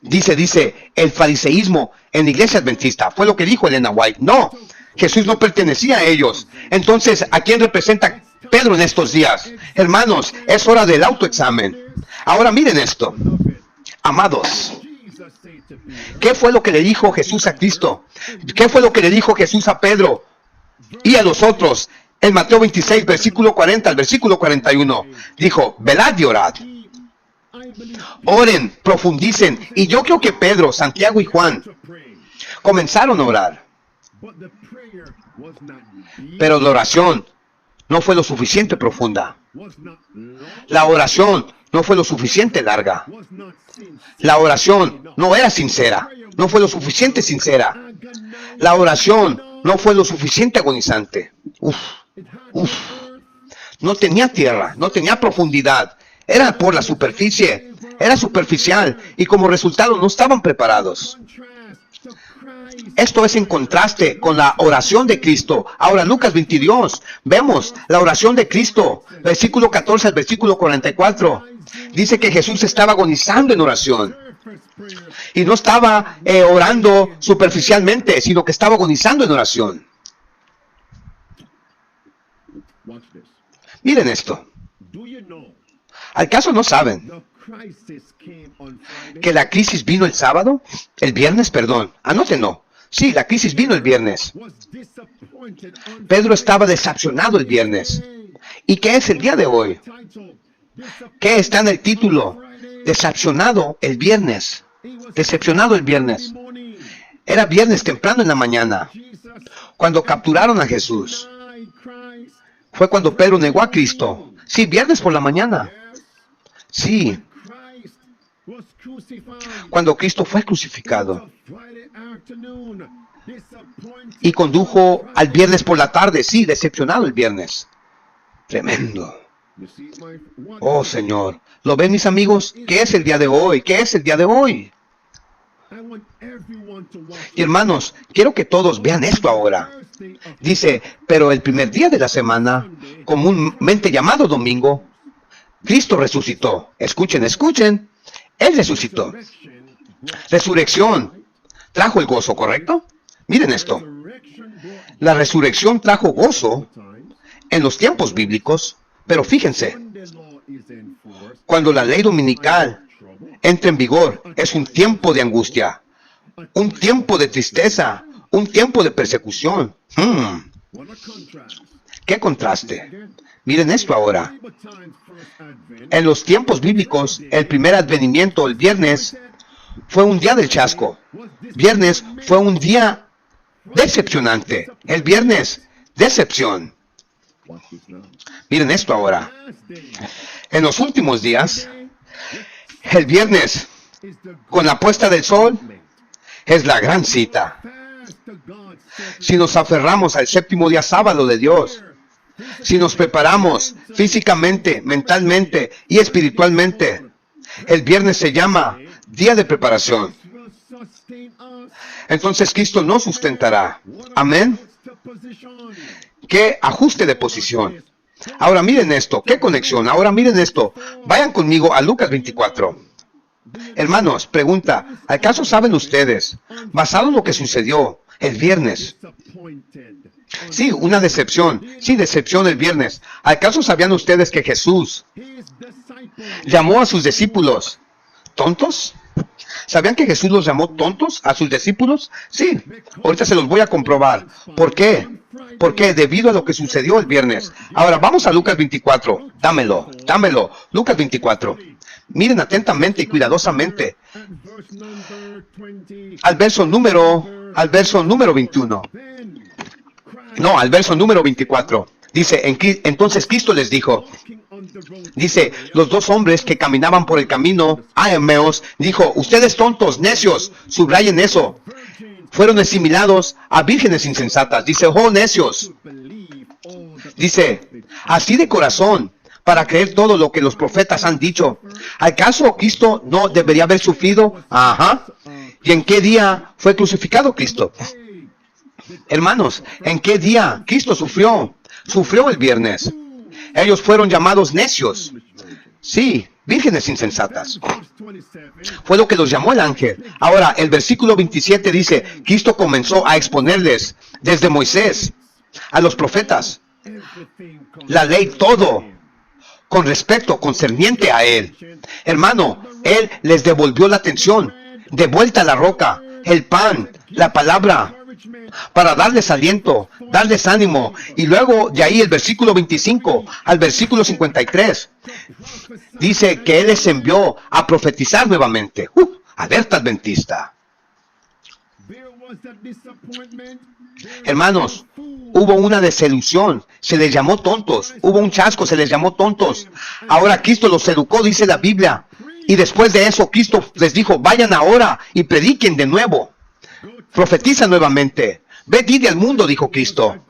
Speaker 1: Dice, el fariseísmo en la iglesia adventista. Fue lo que dijo Elena White. No, Jesús no pertenecía a ellos. Entonces, ¿a quién representa Pedro en estos días? Hermanos, es hora del autoexamen. Ahora miren esto. Amados, ¿qué fue lo que le dijo Jesús a Cristo? ¿Qué fue lo que le dijo Jesús a Pedro y a los otros? En Mateo 26, versículo 40 al versículo 41, dijo, velad y orad. Oren, profundicen. Y yo creo que Pedro, Santiago y Juan comenzaron a orar. Pero la oración no fue lo suficiente profunda. La oración no fue lo suficiente larga. La oración no era sincera. No fue lo suficiente sincera. La oración no fue lo suficiente agonizante. No tenía tierra, no tenía profundidad. Era por la superficie, era superficial y como resultado no estaban preparados. Esto es en contraste con la oración de Cristo. Ahora Lucas 22, vemos la oración de Cristo, versículo 14 al versículo 44. Dice que Jesús estaba agonizando en oración. Y no estaba orando superficialmente, sino que estaba agonizando en oración. Miren esto. ¿Acaso no saben que la crisis vino el sábado? El viernes, perdón. Anótenlo. Sí, la crisis vino el viernes. Pedro estaba decepcionado el viernes. ¿Y qué es el día de hoy? ¿Qué está en el título? Decepcionado el viernes. Decepcionado el viernes. Era viernes temprano en la mañana, cuando capturaron a Jesús. Fue cuando Pedro negó a Cristo. Sí, viernes por la mañana. Sí, cuando Cristo fue crucificado. Y condujo al viernes por la tarde. Sí, decepcionado el viernes. Tremendo. Oh, Señor. ¿Lo ven, mis amigos? ¿Qué es el día de hoy? ¿Qué es el día de hoy? Y hermanos, quiero que todos vean esto ahora. Dice, pero el primer día de la semana, comúnmente llamado domingo, Cristo resucitó. Escuchen, escuchen. Él resucitó. Resurrección trajo el gozo, ¿correcto? Miren esto. La resurrección trajo gozo en los tiempos bíblicos, pero fíjense, cuando la ley dominical entra en vigor, es un tiempo de angustia, un tiempo de tristeza, un tiempo de persecución. ¡Qué contraste! Miren esto ahora. En los tiempos bíblicos, el primer advenimiento, el viernes, fue un día del chasco. Viernes fue un día decepcionante. El viernes, decepción. Miren esto ahora. En los últimos días, el viernes, con la puesta del sol, es la gran cita. Si nos aferramos al séptimo día sábado de Dios, si nos preparamos físicamente, mentalmente y espiritualmente, el viernes se llama día de preparación. Entonces Cristo nos sustentará. Amén. ¿Qué ajuste de posición? Ahora miren esto. ¿Qué conexión? Ahora miren esto. Vayan conmigo a Lucas 24. Hermanos, pregunta, ¿acaso saben ustedes, basado en lo que sucedió el viernes? Sí, una decepción. Sí, decepción el viernes. ¿Acaso sabían ustedes que Jesús llamó a sus discípulos tontos? ¿Sabían que Jesús los llamó tontos a sus discípulos? Sí, ahorita se los voy a comprobar. ¿Por qué? Porque debido a lo que sucedió el viernes. Ahora vamos a Lucas 24. Dámelo. Lucas 24. Miren atentamente y cuidadosamente al verso número 21. No, al verso número 24. Dice, entonces Cristo les dijo, dice, los dos hombres que caminaban por el camino a Emmaus, dijo, ustedes tontos, necios, subrayen eso, fueron asimilados a vírgenes insensatas. Dice, oh necios, dice, así de corazón, para creer todo lo que los profetas han dicho. ¿Acaso Cristo no debería haber sufrido? Ajá. ¿Y en qué día fue crucificado Cristo? Hermanos, ¿en qué día Cristo sufrió? Sufrió el viernes. Ellos fueron llamados necios. Sí, vírgenes insensatas. Fue lo que los llamó el ángel. Ahora, el versículo 27 dice, Cristo comenzó a exponerles desde Moisés a los profetas la ley, todo con respecto concerniente a él. Hermano, él les devolvió la atención, de vuelta a la roca, el pan, la palabra, para darles aliento, darles ánimo. Y luego de ahí el versículo 25 al versículo 53 dice que él les envió a profetizar nuevamente. Alerta adventista. Hermanos, hubo una desilusión, se les llamó tontos, hubo un chasco, se les llamó tontos. Ahora Cristo los educó, dice la Biblia, y después de eso Cristo les dijo, vayan ahora y prediquen de nuevo, profetizan nuevamente, ved y al mundo, dijo Cristo,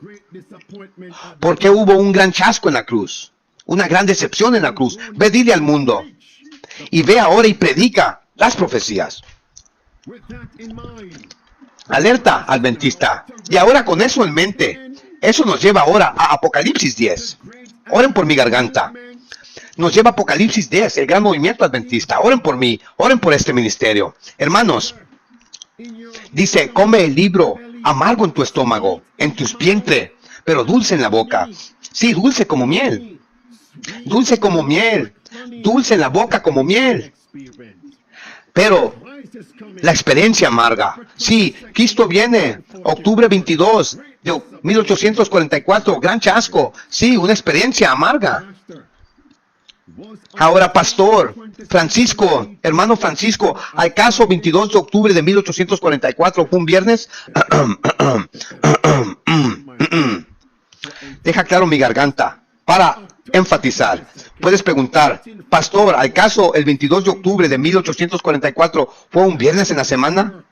Speaker 1: porque hubo un gran chasco en la cruz, una gran decepción en la cruz. Ved y al mundo, y ve ahora y predica las profecías. Alerta adventista. Y ahora con eso en mente, eso nos lleva ahora a Apocalipsis 10. Oren por mi garganta. Nos lleva a Apocalipsis 10, el gran movimiento adventista. Oren por mí, oren por este ministerio. Hermanos, dice, come el libro amargo en tu estómago, en tus vientre, pero dulce en la boca. Sí, dulce como miel. Dulce como miel. Dulce en la boca como miel. Pero la experiencia amarga. Sí, Cristo viene, octubre 22 de 1844, gran chasco. Sí, una experiencia amarga. Ahora, pastor Francisco, hermano Francisco, ¿acaso 22 de octubre de 1844 fue un viernes? Deja claro mi garganta para enfatizar. Puedes preguntar, pastor, ¿acaso el 22 de octubre de 1844 fue un viernes en la semana?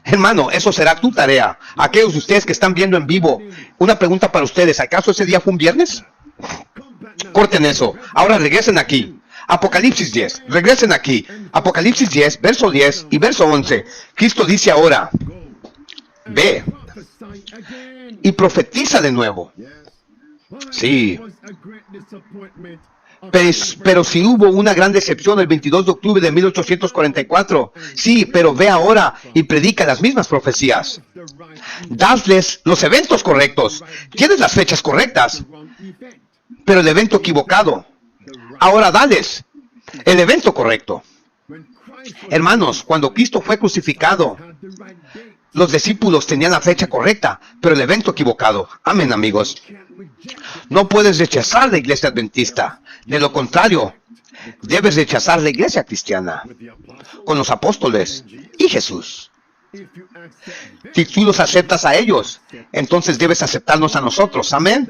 Speaker 1: Hermano, eso será tu tarea. Aquellos de ustedes que están viendo en vivo, una pregunta para ustedes, ¿acaso ese día fue un viernes? Corten eso. Ahora regresen aquí. Apocalipsis 10. Regresen aquí. Apocalipsis 10, verso 10 y verso 11. Cristo dice ahora, ve y profetiza de nuevo. Sí. Pero si hubo una gran decepción el 22 de octubre de 1844, sí, pero ve ahora y predica las mismas profecías. Dadles los eventos correctos. Tienes las fechas correctas, pero el evento equivocado. Ahora dales el evento correcto. Hermanos, cuando Cristo fue crucificado, los discípulos tenían la fecha correcta, pero el evento equivocado. Amén, amigos. No puedes rechazar la iglesia adventista. De lo contrario, debes rechazar la iglesia cristiana con los apóstoles y Jesús. Si tú los aceptas a ellos, entonces debes aceptarnos a nosotros. Amén.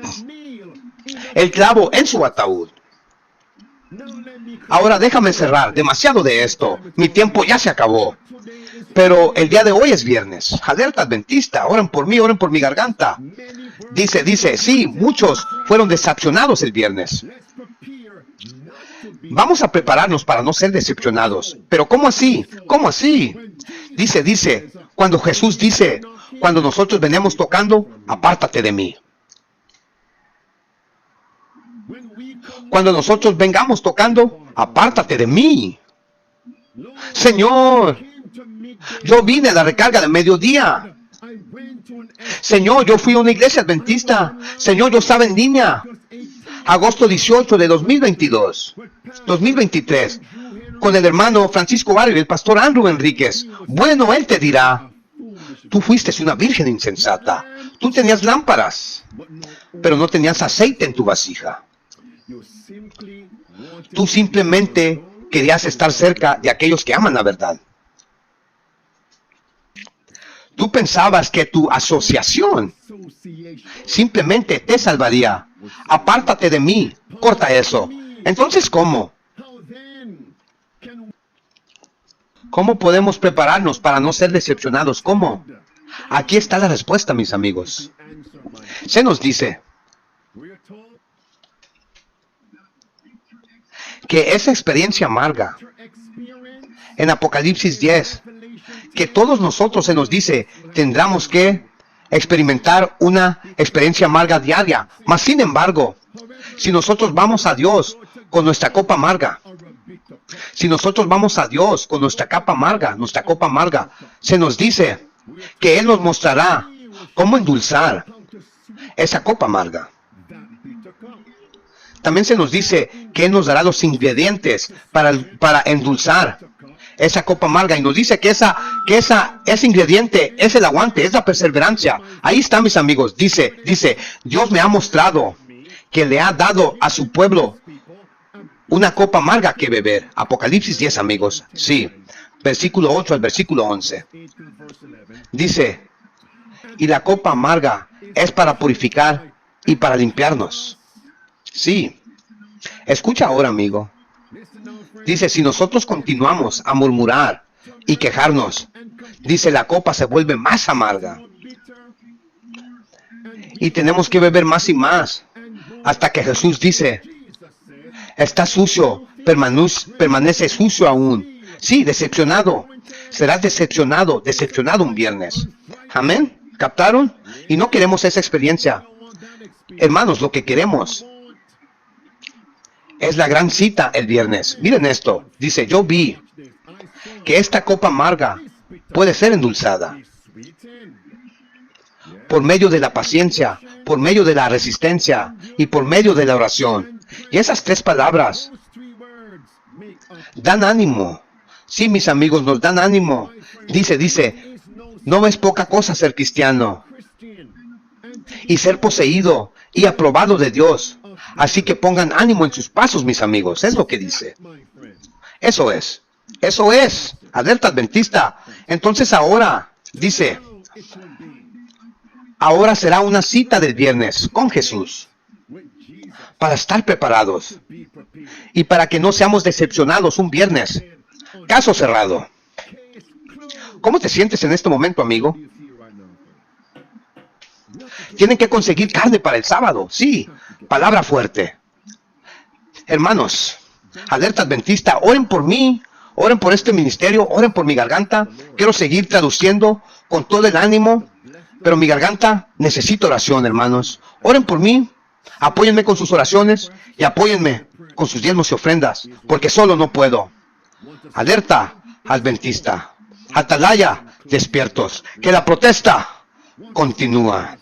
Speaker 1: El clavo en su ataúd. Ahora déjame cerrar. Demasiado de esto. Mi tiempo ya se acabó. Pero el día de hoy es viernes. Alerta adventista. Oren por mí, oren por mi garganta. Dice, sí, muchos fueron decepcionados el viernes. Vamos a prepararnos para no ser decepcionados. Pero ¿cómo así? ¿Cómo así? Dice, cuando Jesús dice, cuando nosotros venimos tocando, apártate de mí. Cuando nosotros vengamos tocando, apártate de mí. Señor, yo vine a la recarga de mediodía. Señor, yo fui a una iglesia adventista. Señor, yo estaba en línea. Agosto 18 de 2023, con el hermano Francisco Barrio y el pastor Andrew Enríquez. Bueno, él te dirá, tú fuiste una virgen insensata. Tú tenías lámparas, pero no tenías aceite en tu vasija. Tú simplemente querías estar cerca de aquellos que aman la verdad. Tú pensabas que tu asociación simplemente te salvaría. Apártate de mí. Corta eso. Entonces, ¿cómo? ¿Cómo podemos prepararnos para no ser decepcionados? ¿Cómo? Aquí está la respuesta, mis amigos. Se nos dice que esa experiencia amarga en Apocalipsis 10, que todos nosotros, se nos dice, tendremos que experimentar una experiencia amarga diaria. Mas sin embargo, si nosotros vamos a Dios con nuestra copa amarga, si nosotros vamos a Dios con nuestra copa amarga, se nos dice que Él nos mostrará cómo endulzar esa copa amarga. También se nos dice que Él nos dará los ingredientes para endulzar esa copa amarga, y nos dice que ese ingrediente es el aguante, es la perseverancia. Ahí está, mis amigos. Dice, Dios me ha mostrado que le ha dado a su pueblo una copa amarga que beber. Apocalipsis 10, amigos. Sí, versículo 8 al versículo 11. Dice, y la copa amarga es para purificar y para limpiarnos. Sí. Escucha ahora, amigo. Dice, si nosotros continuamos a murmurar y quejarnos, dice, la copa se vuelve más amarga. Y tenemos que beber más y más, hasta que Jesús dice, está sucio, permanece sucio aún. Sí, decepcionado. Serás decepcionado un viernes. Amén. ¿Captaron? Y no queremos esa experiencia. Hermanos, lo que queremos es la gran cita el viernes. Miren esto. Dice, yo vi que esta copa amarga puede ser endulzada por medio de la paciencia, por medio de la resistencia y por medio de la oración. Y esas tres palabras dan ánimo. Sí, mis amigos, nos dan ánimo. Dice, no es poca cosa ser cristiano y ser poseído y aprobado de Dios. Así que pongan ánimo en sus pasos, mis amigos. Es lo que dice. Eso es. Eso es. Alerta adventista. Entonces ahora, dice, ahora será una cita del viernes con Jesús. Para estar preparados. Y para que no seamos decepcionados un viernes. Caso cerrado. ¿Cómo te sientes en este momento, amigo? Tienen que conseguir carne para el sábado. Sí, palabra fuerte. Hermanos, alerta adventista, oren por mí, oren por este ministerio, oren por mi garganta. Quiero seguir traduciendo con todo el ánimo, pero mi garganta necesita oración, hermanos. Oren por mí, apóyenme con sus oraciones y apóyenme con sus diezmos y ofrendas, porque solo no puedo. Alerta adventista. Atalaya, despiertos, que la protesta continúa.